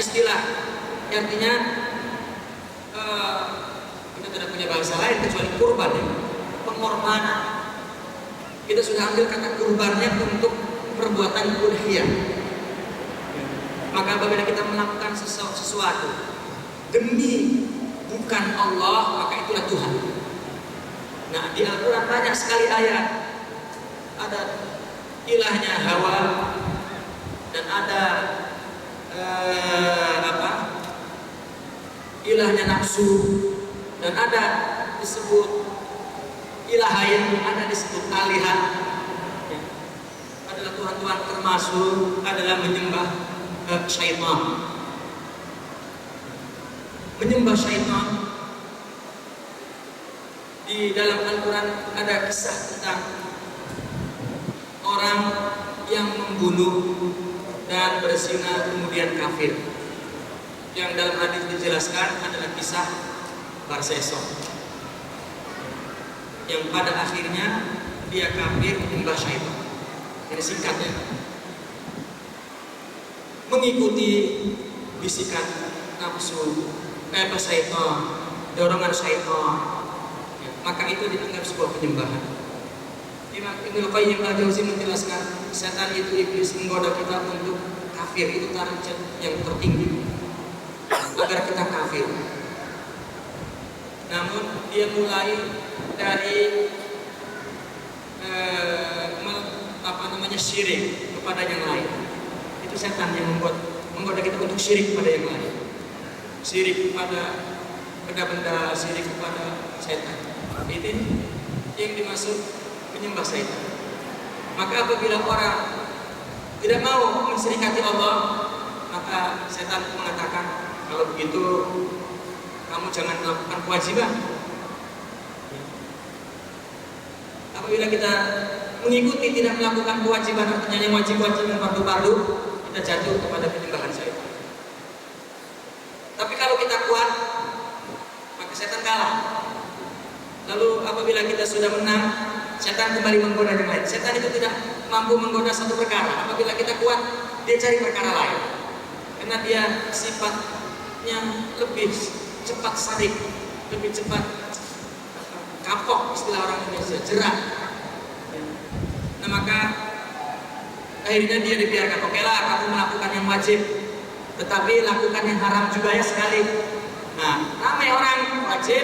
istilah, artinya kita tidak punya bahasa lain kecuali kurban, ya. Pengorbanan. Kita sudah ambil kata kurbannya untuk perbuatan udhiyah. Maka apabila kita melakukan sesuatu demi bukan Allah, maka itulah Tuhan. Nah, di Al-Quran banyak sekali ayat. Ada ilahnya Hawa dan ada ilahnya nafsu, dan ada disebut ilahain, ada disebut alihat. Adalah Tuhan-Tuhan, termasuk adalah menyembah syaitan. Menyembah syaitan. Di dalam Al-Quran ada kisah tentang orang yang membunuh dan berzina kemudian kafir. Yang dalam hadis dijelaskan adalah kisah Barseson, yang pada akhirnya dia kafir menyembah syaitan. Ini singkatnya, mengikuti bisikan nafsu, syaitan, dorongan syaitan, ya, maka itu dianggap sebuah penyembahan. Imam Ibnu Qayyim al-Jauziyah menjelaskan, setan itu iblis menggoda kita untuk kafir, itu derajat yang tertinggi, agar kita kafir. Namun dia mulai dari syirik kepada yang lain. Itu setan yang menggoda kita untuk syirik kepada yang lain. Syirik kepada benda-benda, syirik kepada setan. Itu yang dimaksud menyembah setan. Maka apabila orang tidak mau mensyirikati Allah, maka setan mengatakan, kalau begitu kamu jangan melakukan kewajiban. Apabila kita mengikuti tidak melakukan kewajiban, artinya yang wajib-wajib yang fardu-fardu, kita jatuh kepada penyembahan syaitan. Tapi kalau kita kuat, maka setan kalah. Lalu apabila kita sudah menang, setan kembali menggoda yang lain. Setan itu tidak mampu menggoda satu perkara. Apabila kita kuat, dia cari perkara lain. Karena dia sifatnya lebih cepat sarik, lebih cepat kapok, istilah orang Indonesia, jerak. Nah, maka akhirnya dia dibiarkan. Oke lah, kamu melakukan yang wajib, tetapi lakukan yang haram juga ya sekali. Nah, ramai orang wajib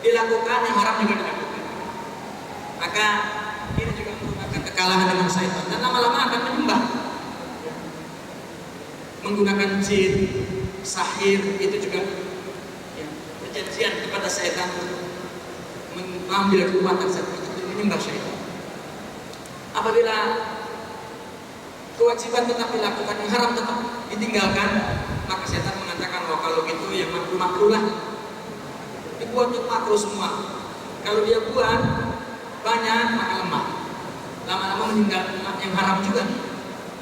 dilakukan, yang haram juga dilakukan. Maka ini juga merupakan kekalahan dengan syaitan, dan lama-lama akan menyembah, menggunakan jin, sahir, itu juga ya, perjanjian kepada syaitan, mengambil kekuatan setan itu menyembah syaitan. Apabila kewajiban tetap dilakukan, yang haram tetap ditinggalkan, maka setan mengatakan, wah kalau gitu yang makruh-makruh lah, dibuat untuk makruh semua. Kalau dia buat banyak, maka lemah, lama-lama meninggal yang haram juga.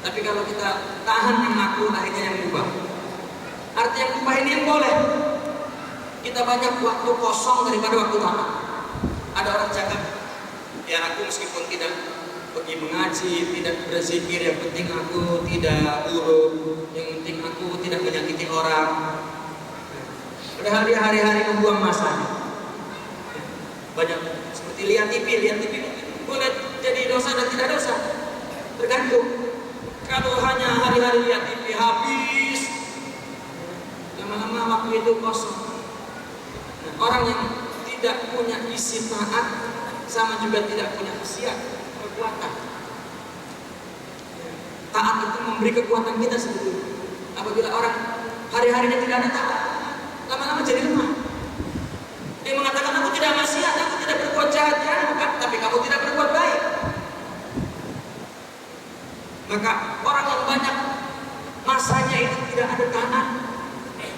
Tapi kalau kita tahan yang makruh, akhirnya yang berubah. Arti yang berubah ini yang boleh. Kita banyak waktu kosong daripada waktu taat. Ada orang cakap, ya aku meskipun tidak pergi mengaji, tidak berzikir, yang penting aku tidak buruk, yang penting aku tidak menyakiti orang. Padahal dia hari-hari membuang masanya. Banyak seperti lihat TV boleh jadi dosa dan tidak dosa, tergantung. Kalau hanya hari-hari lihat TV habis, lama-lama waktu itu kosong. Nah, orang yang tidak punya isi taat sama juga tidak punya khasiat, kekuatan. Taat itu memberi kekuatan kita sebetulnya. Apabila orang hari-harinya tidak ada taat, lama-lama jadi lemah. Dia mengatakan, aku tidak maksiat, aku tidak berbuat jahat, ya, tapi kamu tidak berbuat baik. Maka orang yang banyak masanya itu tidak ada taat,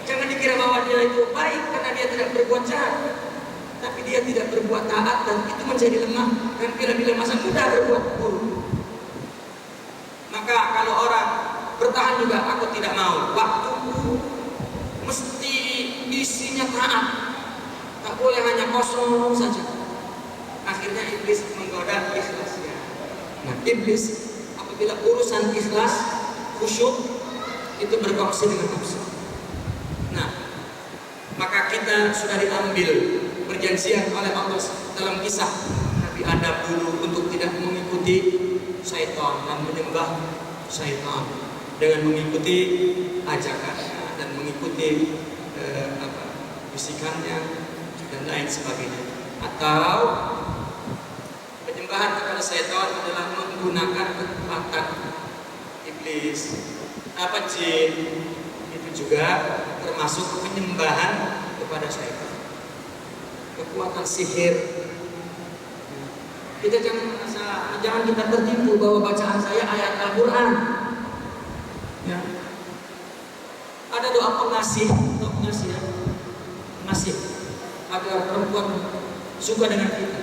jangan dikira bahwa dia itu baik karena dia tidak berbuat jahat, tapi dia tidak berbuat taat dan itu menjadi lemah dan bila-bila masa muda berbuat buruk. Maka kalau orang bertahan juga, aku tidak mau, waktuku mesti isinya taat, tak boleh hanya kosong saja. Akhirnya iblis menggoda ikhlasnya. Nah, iblis apabila urusan ikhlas, khusyuk, itu berkongsi dengan nafsu. Nah, maka kita sudah diambil perjanjian oleh Allah dalam kisah Nabi Adam dulu untuk tidak mengikuti syaitan dan menyembah syaitan, dengan mengikuti ajakannya dan mengikuti bisikannya dan lain sebagainya. Atau penyembahan kepada syaitan adalah menggunakan kekuatan iblis, jin, itu juga termasuk penyembahan kepada syaitan, kekuatan sihir. Kita jangan kita tertipu bahwa bacaan saya ayat Al-Quran. Ya. Ada doa pengasih ya, pengasih agar perempuan suka dengan kita.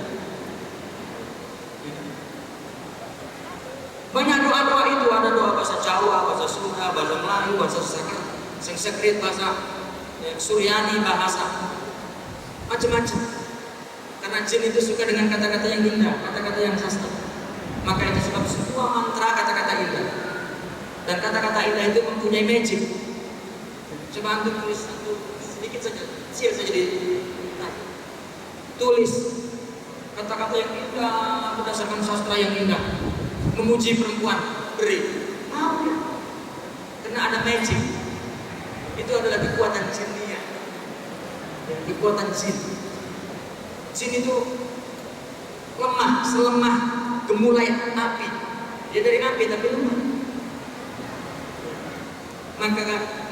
Banyak doa-doa itu, ada doa bahasa Jawa, bahasa Sunda, bahasa Melayu, bahasa Sanskrit, bahasa Suryani, bahasa macam-macam. Karena jin itu suka dengan kata-kata yang indah, kata-kata yang sastra. Maka itu sebab semua mantra kata-kata indah. Dan kata-kata indah itu mempunyai magic. Coba antum tulis satu sedikit saja, share saja di tulis kata-kata yang indah berdasarkan sastra yang indah, memuji perempuan, beri. Mau ya? Karena ada magic. Itu adalah kekuatan jinnya. Kekuatan jin. Jin itu lemah, selemah gemulai api. Dia dari api tapi lemah. Maka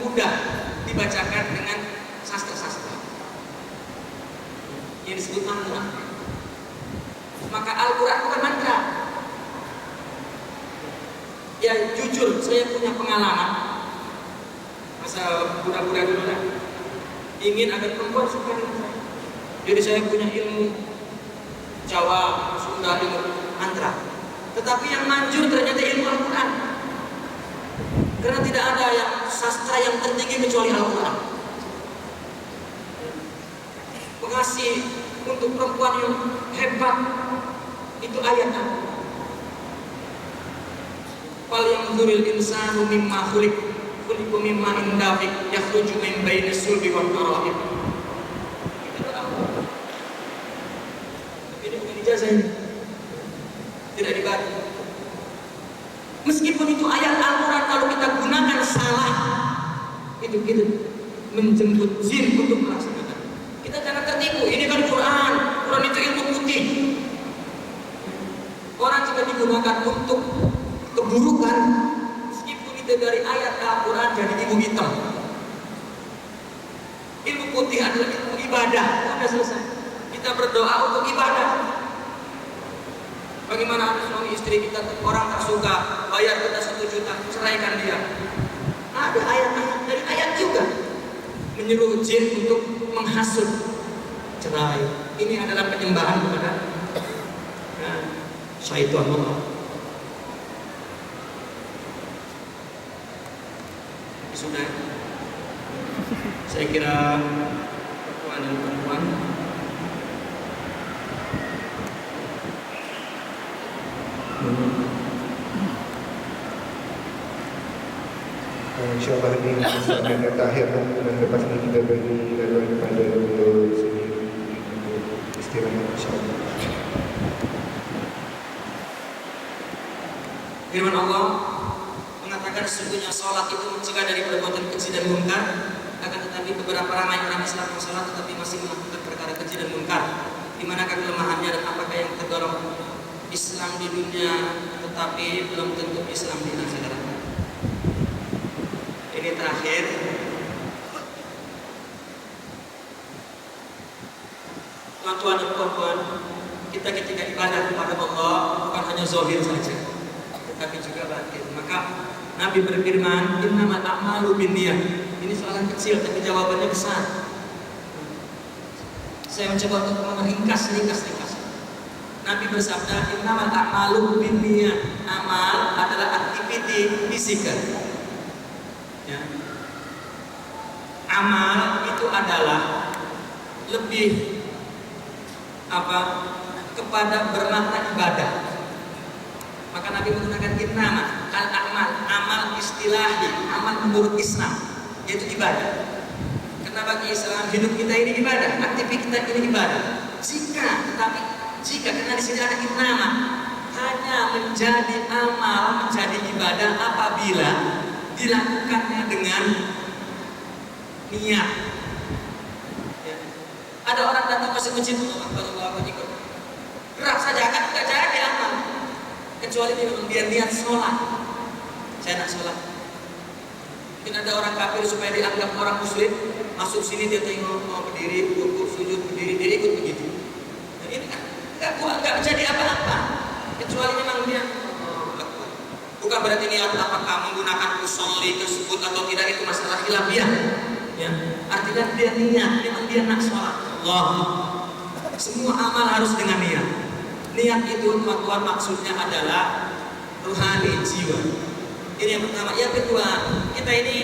mudah dibacakan dengan sastra-sastra yang disebut mantra. Maka Al-Quran bukan mantra. Ya jujur, saya punya pengalaman masa budak-budak dulu lah, ingin agar perempuan suka dengan saya. Jadi saya punya ilmu Jawa, Sunda, ilmu mantra. Tetapi yang manjur ternyata ilmu Al-Quran. Karena tidak ada yang sastra yang tertinggi kecuali Al-Quran. Pengasih untuk perempuan yang hebat itu ayat Al-Quran. Fal yanzuril insanu mimma khuliqa mimma indafiq yakhruju min baini sulbi wal tara'ib. Ini bukan ijazah ini. Tidak dibantu. Meskipun itu ayat Al-Quran, kalau kita gunakan salah, itu kita menjemput jin untuk melaksanakan. Kita jangan tertipu. Ini kan Quran. Quran itu ilmu putih. Orang jika digunakan untuk keburukan, meskipun itu dari ayat Al-Quran jadi ilmu hitam. Ilmu putih adalah ilmu ibadah. Sudah selesai. Kita berdoa untuk ibadah. Bagaimana ada suami istri kita, orang tak suka, bayar kita 1 juta, ceraikan dia. Ada ayat-ayat dari ayat juga menyuruh jin untuk menghasut cerai. Ini adalah penyembahan kepada syaitan Allah. Sudah, saya kira perempuan dan perempuan InsyaAllah ini sampai yang terakhir dan lepas ini kita beri laluan kepada untuk sini istirahat insyaAllah. Firman Allah mengatakan sesungguhnya sholat itu mencegah dari perbuatan keji dan munkar, akan tetapi beberapa ramai orang Islam yang sholat tetapi masih melakukan perkara keji dan munkar. Di manakah kelemahannya dan apakah yang terdorong? Islam di dunia tetapi belum tentu Islam di akhirat. Ini terakhir. Tuan-tuan dan puan-puan, kita ketika ibadah kepada Allah bukan hanya zahir saja, tetapi juga batin. Maka Nabi berfirman, innamal a'malu binniyah. Ini soalan kecil tapi jawabannya besar. Saya mencoba untuk meringkas. Nabi bersabda, innamal a'malu binniyah. Amal adalah aktiviti fisikal. Ya. Amal itu adalah lebih kepada bermakna ibadah. Maka Nabi menggunakan innama al-a'mal, amal istilahi, amal menurut Islam, yaitu ibadah. Karena bagi Islam hidup kita ini ibadah, aktivitas kita ini ibadah. Jika karena di sini ada innama, hanya menjadi amal, menjadi ibadah apabila dilakukannya dengan niat. Ya. Ada orang datang masuk masjid, gerak saja kan tidak jadi amal, kecuali dia niat sholat. Saya nak sholat. Mungkin ada orang kafir supaya dianggap orang muslim, masuk sini dia tengok mau berdiri, rukuk, sujud, berdiri, dia ikut begitu. Dan ini kan nggak menjadi apa-apa, kecuali memang dia. Bukan berarti niat apakah menggunakan usolli tersebut atau tidak, itu masalah khilafiyah. Ya, artinya dia niat, memang dia nak sholat. Allah. Semua amal harus dengan niat. Niat itu tuan-tuan maksudnya adalah rohani, jiwa. Ini yang pertama. Yang kedua, kita ini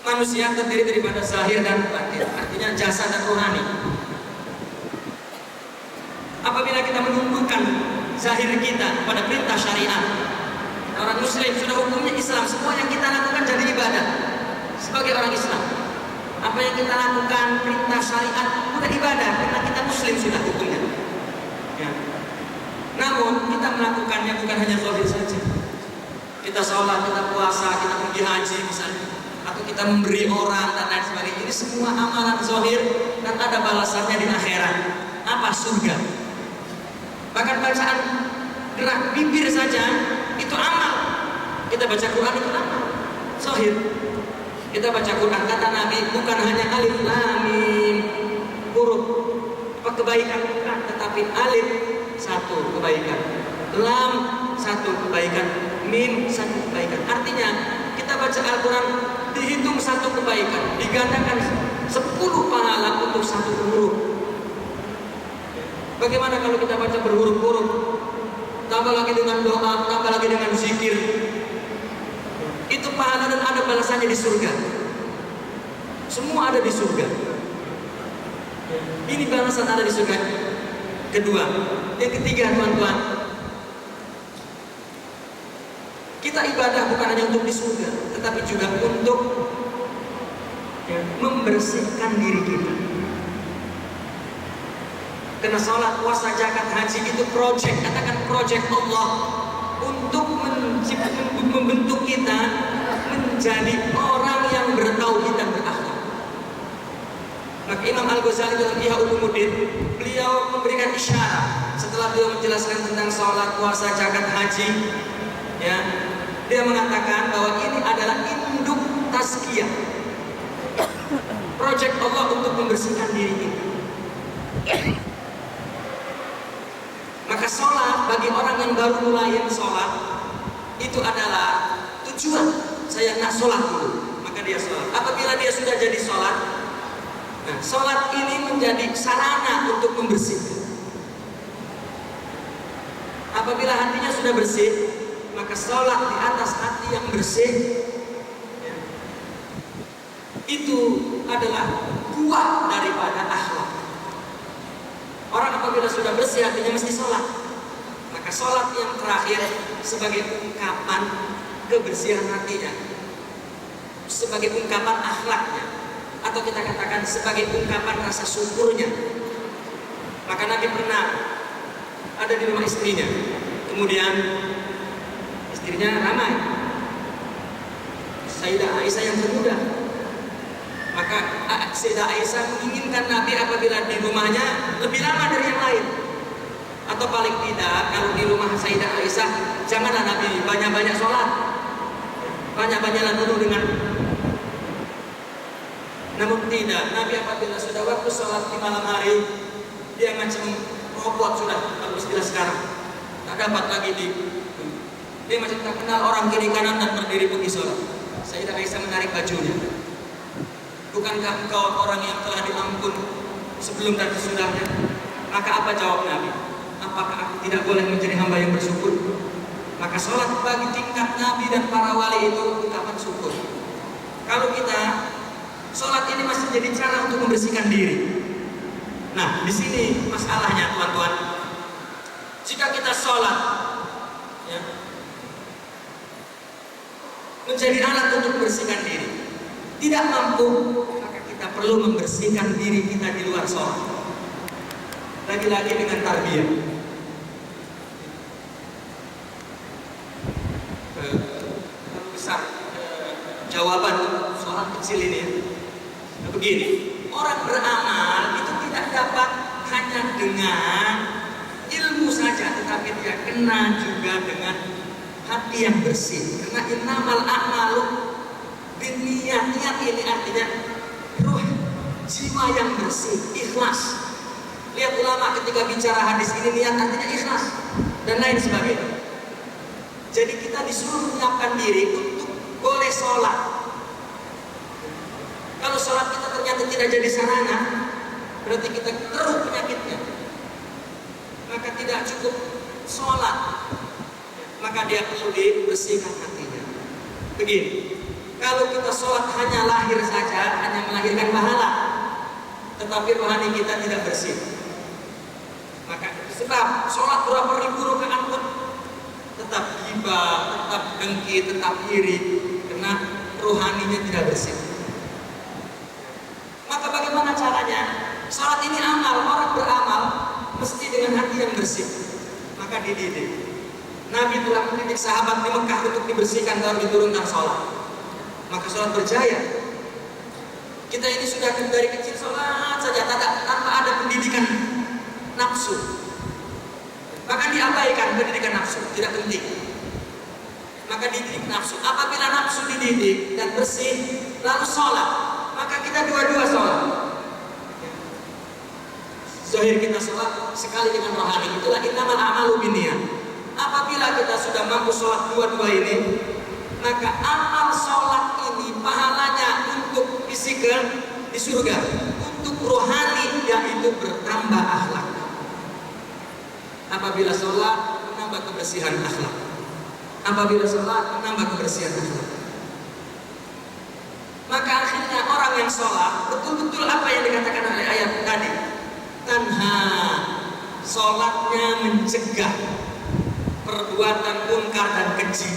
manusia terdiri daripada zahir dan batin, artinya jasad dan rohani. Apabila kita menumbuhkan zahir kita pada perintah syariat, orang muslim sudah hukumnya Islam, semua yang kita lakukan jadi ibadah sebagai orang Islam. Apa yang kita lakukan perintah syariat sudah ibadah karena kita muslim sudah hukumnya. Ya. Namun kita melakukannya bukan hanya zahir saja. Kita sholat, kita puasa, kita pergi haji misalnya, atau kita memberi orang dan lain sebagainya. Ini semua amalan zahir dan ada balasannya di akhirat. Apa? Surga. Bahkan bacaan gerak bibir saja itu amal. Kita baca Quran itu amal zahir. Kita baca Quran, kata Nabi, bukan hanya alif lam mim huruf kebaikan bukan, tetapi alif satu kebaikan, lam satu kebaikan, mim satu kebaikan. Artinya kita baca Al-Quran dihitung satu kebaikan, digandakan 10 pahala untuk satu huruf. Bagaimana kalau kita baca berhuruf-huruf, tambah lagi dengan doa, tambah lagi dengan zikir, itu pahala dan ada balasannya di surga. Semua ada di surga. Ini balasan ada di surga. Kedua, yang ketiga teman-teman, kita ibadah bukan hanya untuk di surga, tetapi juga untuk membersihkan diri kita. Karena sholat, puasa, zakat, haji itu project, katakan project Allah untuk membentuk kita menjadi orang yang bertauhid dan berakhlak. Maka Imam Al-Ghazali dalam Ihya Ulumuddin, beliau memberikan isyarat setelah beliau menjelaskan tentang sholat, puasa, zakat, haji. Ya, dia mengatakan bahwa ini adalah induk tazkiyah, project Allah untuk membersihkan diri kita. Maka sholat bagi orang yang baru mulai sholat itu adalah tujuan. Saya nak sholat dulu, maka dia sholat. Apabila dia sudah jadi sholat, nah, sholat ini menjadi sarana untuk membersihkan. Apabila hatinya sudah bersih, maka sholat di atas hati yang bersih, ya, itu adalah buah daripada akhlak. Orang apabila sudah bersih hatinya mesti sholat. Maka sholat yang terakhir sebagai ungkapan kebersihan hatinya, sebagai ungkapan akhlaknya, atau kita katakan sebagai ungkapan rasa syukurnya. Maka Nabi pernah ada di rumah istrinya, kemudian Istrinya ramai. Sayyidah Aisyah yang termuda. Maka Sayyidah Aisyah menginginkan Nabi apabila di rumahnya lebih lama dari yang lain. Atau paling tidak kalau di rumah Sayyidah Aisyah janganlah Nabi banyak-banyak sholat, banyak-banyaklah dulu dengan. Namun tidak, Nabi apabila sudah waktu sholat di malam hari, dia macam robot sudah, kalau istilah sekarang, tak dapat lagi dia macam tak kenal orang kiri kanan dan berdiri pergi sholat. Sayyidah Aisyah menarik bajunya. Bukankah engkau orang yang telah diampun sebelum dan sesudahnya? Maka apa jawab Nabi? Apakah aku tidak boleh menjadi hamba yang bersyukur? Maka sholat bagi tingkat Nabi dan para wali itu ungkapan syukur. Kalau kita sholat ini masih jadi cara untuk membersihkan diri. Nah, di sini masalahnya tuan-tuan. Jika kita sholat ya, menjadi alat untuk membersihkan diri, tidak mampu, maka kita perlu membersihkan diri kita di luar sholat. Lagi-lagi dengan tarbiyah. Besar jawaban soal kecil ini. Begini, orang beramal itu tidak dapat hanya dengan ilmu saja, tetapi dia kena juga dengan hati yang bersih. Karena innamal a'malu binniyat. Niat ini artinya ruh, jiwa yang bersih, ikhlas. Lihat ulama ketika bicara hadis ini, niat artinya ikhlas dan lain sebagainya. Jadi kita disuruh menyiapkan diri untuk boleh sholat. Kalau sholat kita ternyata tidak jadi sarana, berarti kita terus penyakitnya. Maka tidak cukup sholat, maka dia perlu dibersihkan hatinya. Begini, kalau kita sholat hanya lahir saja, hanya melahirkan pahala, tetapi rohani kita tidak bersih. Maka sebab sholat berapa ribu rakaat pun tetap gibah, tetap dengki, tetap iri, karena rohaninya tidak bersih. Maka bagaimana caranya? Sholat ini amal, orang beramal mesti dengan hati yang bersih. Maka dididik. Nabi telah mendidik sahabat di Mekah untuk dibersihkan dan diturunkan sholat. Maka sholat berjaya. Kita ini sudah dari kecil sholat saja tanpa ada pendidikan nafsu. Bahkan diabaikan pendidikan nafsu, tidak penting. Maka dididik nafsu. Apabila nafsu dididik dan bersih, lalu sholat, maka kita dua-dua sholat. Zahir kita sholat sekali dengan rohani. Itulah innamal a'malu binniyat. Apabila kita sudah mampu sholat dua-dua ini, maka amal sholat ini pahalanya untuk fisikal di surga, untuk rohani yaitu bertambah akhlak. Apabila sholat menambah kebersihan akhlak. Apabila sholat menambah kebersihan akhlak. Maka akhirnya orang yang sholat betul-betul apa yang dikatakan oleh ayat tadi. Tanha, sholatnya mencegah perbuatan munkar dan keji.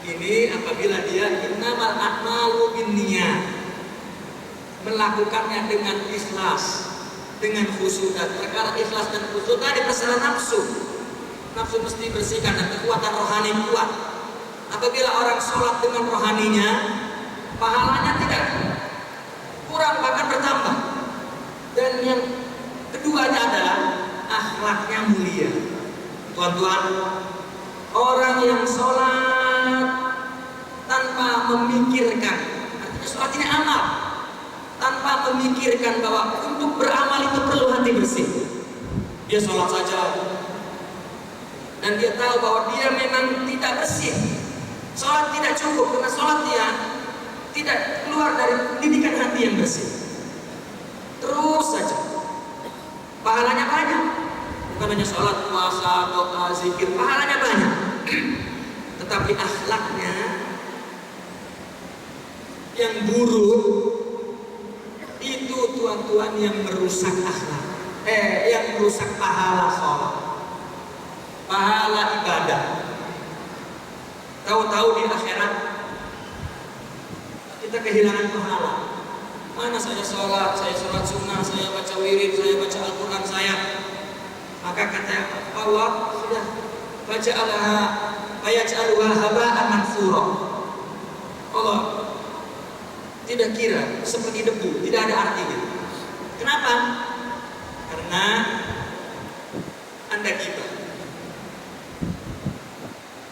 Ini apabila dia innamal a'malu binniyat, melakukannya dengan ikhlas, dengan khusyuk. Dan perkara ikhlas dan khusyuk tadi masalah nafsu. Nafsu mesti bersihkan dan kekuatan rohani kuat. Apabila orang sholat dengan rohaninya, pahalanya tidak kurang, bahkan bertambah. Dan yang keduanya adalah akhlaknya mulia. Tuan-tuan, orang yang sholat tanpa memikirkan, artinya sholat ini amal, tanpa memikirkan bahwa untuk beramal itu perlu hati bersih. Dia sholat saja dan dia tahu bahwa dia memang tidak bersih. Sholat tidak cukup karena sholat dia tidak keluar dari pendidikan hati yang bersih. Terus saja pahalanya banyak. Bukan hanya sholat, puasa, doa, zikir, pahalanya banyak. Tetapi akhlaknya yang buruk itu tuan-tuan yang merusak akhlak, yang merusak pahala sholat, pahala ibadah. Tahu-tahu di akhirat kita kehilangan pahala. Mana saya sholat sunnah, saya baca wirid, saya baca Al-Quran saya. Maka kata Allah sudah baca Allah fayaj'aluha haba'an mansura. Allah tidak kira seperti debu, tidak ada artinya. Kenapa? Karena Anda gibah.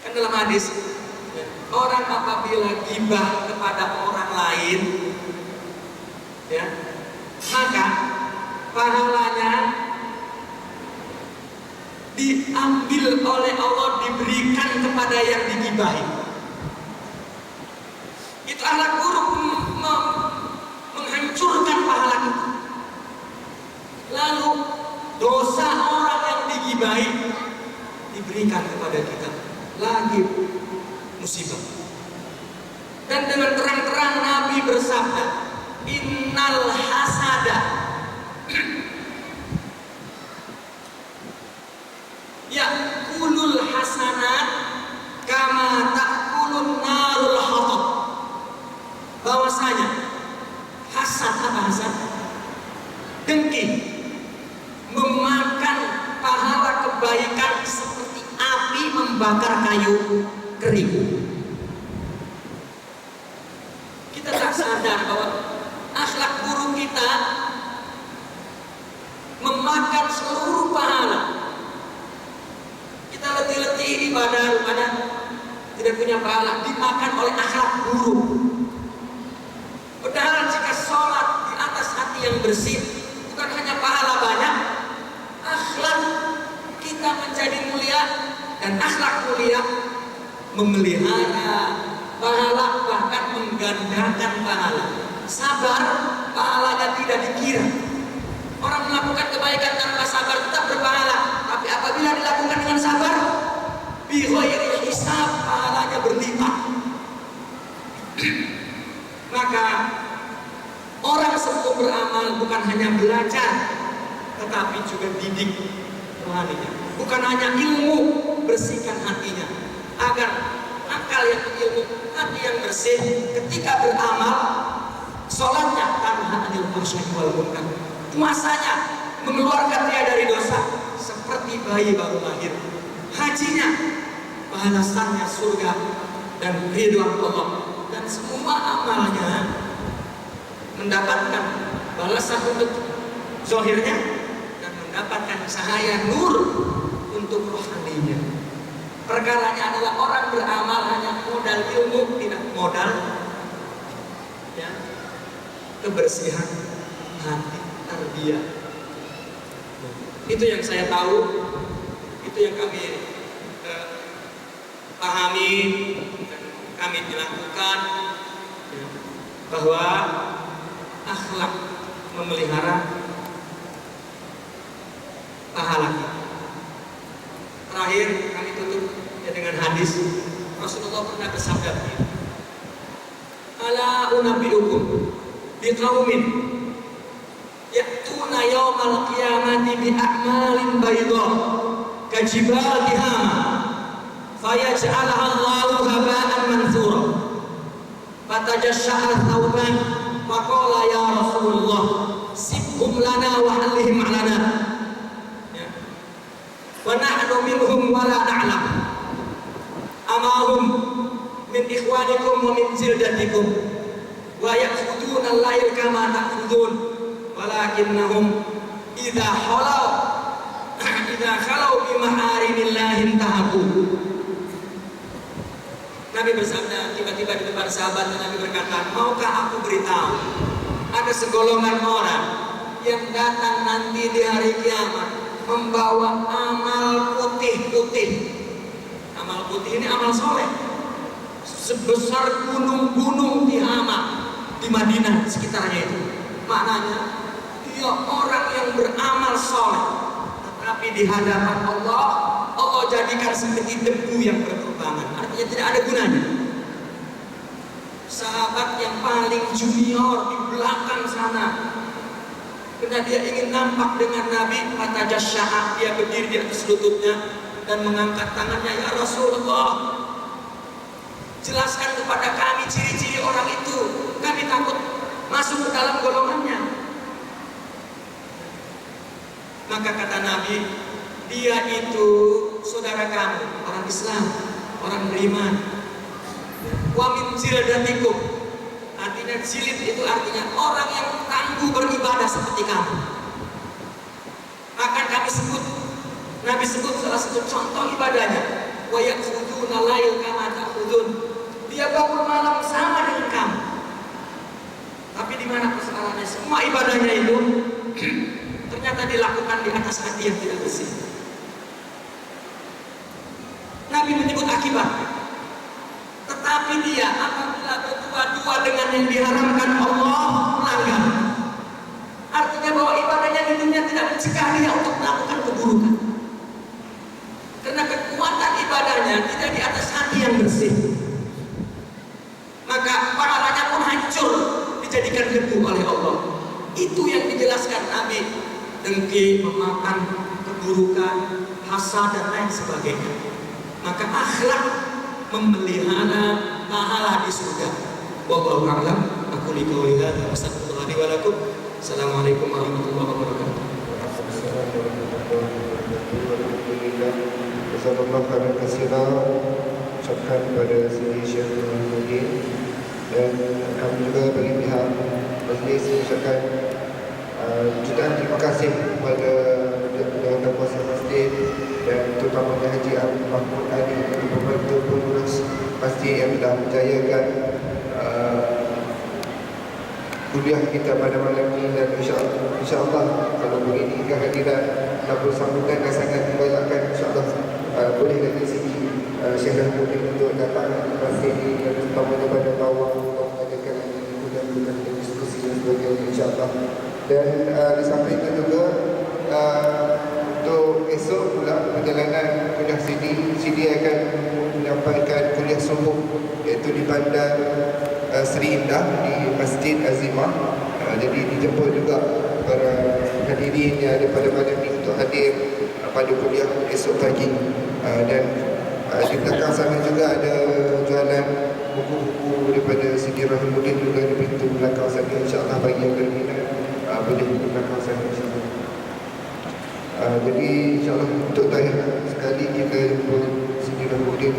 Kan dalam hadis, orang apabila gibah kepada orang lain, ya, maka pahalanya diambil oleh Allah, diberikan kepada yang digibahi. Itu akhlak buruk menghancurkan pahala kita. Lalu dosa orang yang digibahi diberikan kepada kita, lagi musibah. Dan dengan terang-terang Nabi bersabda, innal hasada ya'kulul hasanat kama ta'kulun narul hatab. Bahwasanya hasad, apa hasad? Dengki memakan pahala kebaikan seperti api membakar kayu kering. Kita tak sadar bahwa akhlak buruk kita memakan seluruh pahala. Kita letih-letih ibadah tidak punya pahala, dimakan oleh akhlak buruk. Padahal jika sholat di atas hati yang bersih, bukan hanya pahala banyak, akhlak kita menjadi mulia, dan akhlak mulia memelihara pahala, bahkan menggandakan pahala. Sabar, pahalanya tidak dikira. Orang melakukan kebaikan tanpa sabar tetap berpahala, tapi apabila dilakukan dengan sabar, bi ghairi hisab, pahalanya berlipat. Maka orang sebelum beramal bukan hanya belajar, tetapi juga didik rohaninya. Bukan hanya ilmu, bersihkan hatinya agar akal yang ilmu, hati yang bersih. Ketika beramal, sholatnya tanha anil fahsya'i wal munkar, puasanya mengeluarkan dia dari dosa seperti bayi baru lahir. Hajinya balasannya surga dan ridwan Allah, dan semua amalnya mendapatkan balasan untuk zahirnya dan mendapatkan cahaya nur untuk rohaninya. Perkaranya adalah orang beramal hanya modal ilmu, tidak modal ya, kebersihan hati, tarbiyah. Itu yang saya tahu, itu yang kami pahami dan kami dilakukan, bahwa akhlak memelihara pahala kita. Terakhir kami tutup ya dengan hadis Rasulullah pernah bersabda, ala unabbiukum biqaumin ya'tuna yaumal qiyamati bi a'malin bayda kajibal tihama fayaj'alaha Allahu haba'an mansura fatajashsha'a thawban faqala ya Rasulullah sibhum lana wa hallihim 'alana wa nahnu minhum wa la na'lam amahum min ikhwanikum wa min zildatikum wa ya'khuduna al-layl kama ta'khudun walakinnahum idza khalau bi maharimillahi intahaku. Nabi bersabda, tiba-tiba di depan sahabat Nabi berkata, maukah aku beritahu ada segolongan orang yang datang nanti di hari kiamat membawa amal putih-putih. Amal putih ini amal soleh sebesar gunung-gunung Tihama di Madinah sekitarnya itu. Maknanya dia orang yang beramal soleh, tetapi di hadapan Allah, Allah jadikan seperti debu yang berterbangan. Artinya tidak ada gunanya. Sahabat yang paling junior di belakang sana, karena dia ingin nampak dengan Nabi, fatajashsha'a, dia berdiri di atas lututnya dan mengangkat tangannya, ya Rasulullah, jelaskan kepada kami ciri-ciri orang itu, kami takut masuk ke dalam golongannya. Maka kata Nabi, dia itu saudara kamu, orang Islam, orang beriman. Wa min jiradatikum, artinya jilid itu artinya orang yang tangguh beribadah seperti kamu. Maka kami sebut, Nabi sebut salah satu contoh ibadahnya, wa yakhuduna lail kama ta'khudun. Dia bangun malam sama dengan kamu. Tapi di mana persoalannya? Semua ibadahnya itu ternyata dilakukan di atas hati yang tidak bersih. Nabi menyebut akibatnya. Tetapi dia apabila berdua-dua dengan yang diharamkan Allah melanggar. Artinya bahwa ibadahnya di dunia tidak mencegah dia untuk melakukan keburukan. Karena kekuatan ibadahnya tidak di atas hati yang bersih. Maka pahalanya pun hancur, dijadikan debu oleh Allah. Itu yang dijelaskan Nabi. Dengki, memakan keburukan, hasad dan lain sebagainya. Maka akhlak memelihara pahala di surga. Wallahu a'lam. Aku liqauli hadza wa astaghfirullahi wa lakum. Assalamualaikum warahmatullahi wabarakatuh. Assalamualaikum warahmatullahi ucapkan kepada Sidi Syekh Muhammad dan kami juga bagi pihak majlis mengucapkan jutaan terima kasih kepada Dewan Kuasa Masjid dan terutamanya Haji Mahmud Ali dan membantu pengurus masjid yang telah menjayakan kuliah kita pada malam ini. Dan insyaAllah kalau begini kehadiran dan bersambutan dan sangat digalakkan, insyaAllah boleh dari sini Syekh Al-Mu'min untuk datang ke masjid ini dan terutamanya pada tawaf untuk mengadakan kuliah-kuliah dan diskusi dan sebagainya, insyaAllah. Dan di samping itu juga untuk esok pula perjalanan kuliah Sidi akan menyampaikan kuliah subuh iaitu di Bandar Seri Indah di Masjid Azimah. Jadi dijemput juga para hadirin yang ada pada malam ini untuk hadir pada kuliah esok pagi. Dan di belakang sana juga ada jualan buku-buku daripada Sidi Rahimuddin juga di pintu belakang sana. InsyaAllah bagi yang berminat boleh di belakang sana, insyaAllah. Jadi insyaAllah untuk terakhir sekali kita jumpa Sidi Rahimuddin.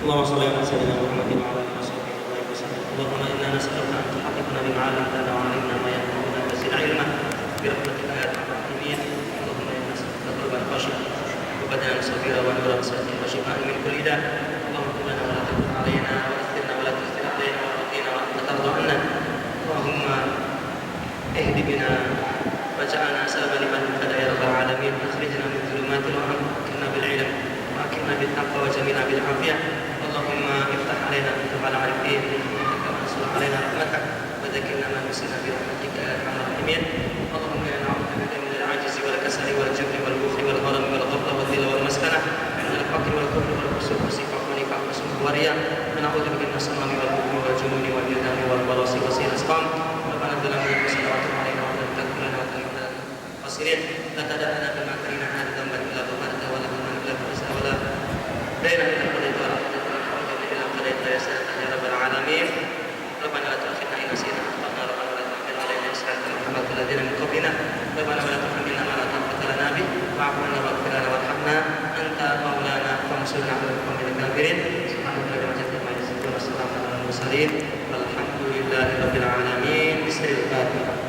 اللهم صل على سيدنا محمد وعلى اله وصحبه وسلم. اللهم انا نسالك ان تحققنا بما علمتنا وعلمنا ما ينفعنا وزدنا علما برحمتك يا ارحم الراحمين. اللهم انا نسالك قلبا خاشعا وبدنا صغيرا ونورا ساتيا وشفاء من كل داء. اللهم اغفر لنا ولا تكن علينا واثرنا ولا تثر علينا وارضنا وانت ترضى عنا. اللهم اهد بنا واجعلنا سببا لمن اهتدى يا رب العالمين. اخرجنا من ظلمات الوهم واكرمنا بالعلم واكرمنا بالتقوى وجميلنا بالعافيه. اللهم افتح علينا فتوح العارفين برحمتك وانصر علينا رحمتك وذكرنا ما نسينا برحمتك يا ارحم الراحمين. اللهم انا نعوذ بك من العجز والكسل والجبن والبخل والهرم والغفله والذل والمسكنه من الفقر والكفر والفسوق والصفاق والنفاق والسوء والرياء. ونعوذ بك من السمم والبخل والجنون والجذام والبراس وسيء الاسقام. ربنا ظلمنا انفسنا وتب علينا ولا تكن لنا وتكن خاسرين. لا تدع لنا بما كرهنا هذا ذنبا الا غفرته ولا هما الا فرجته ولا دينا الا قضيته ولا يا سيدنا يا رب العالمين. ربنا لا تؤاخذنا إن نسينا أخطأنا. ربنا ولا تحمل علينا إصرا كما حملت الذين من قبلنا. ربنا ولا تحملنا ما لا طاقة لنا به واعف عنا واغفر لنا وارحمنا أنت مولانا فانصرنا على القوم الكافرين. سبحان الله وبحمده ما يصفون. والسلام على المرسلين والحمد لله رب العالمين. بسم الله.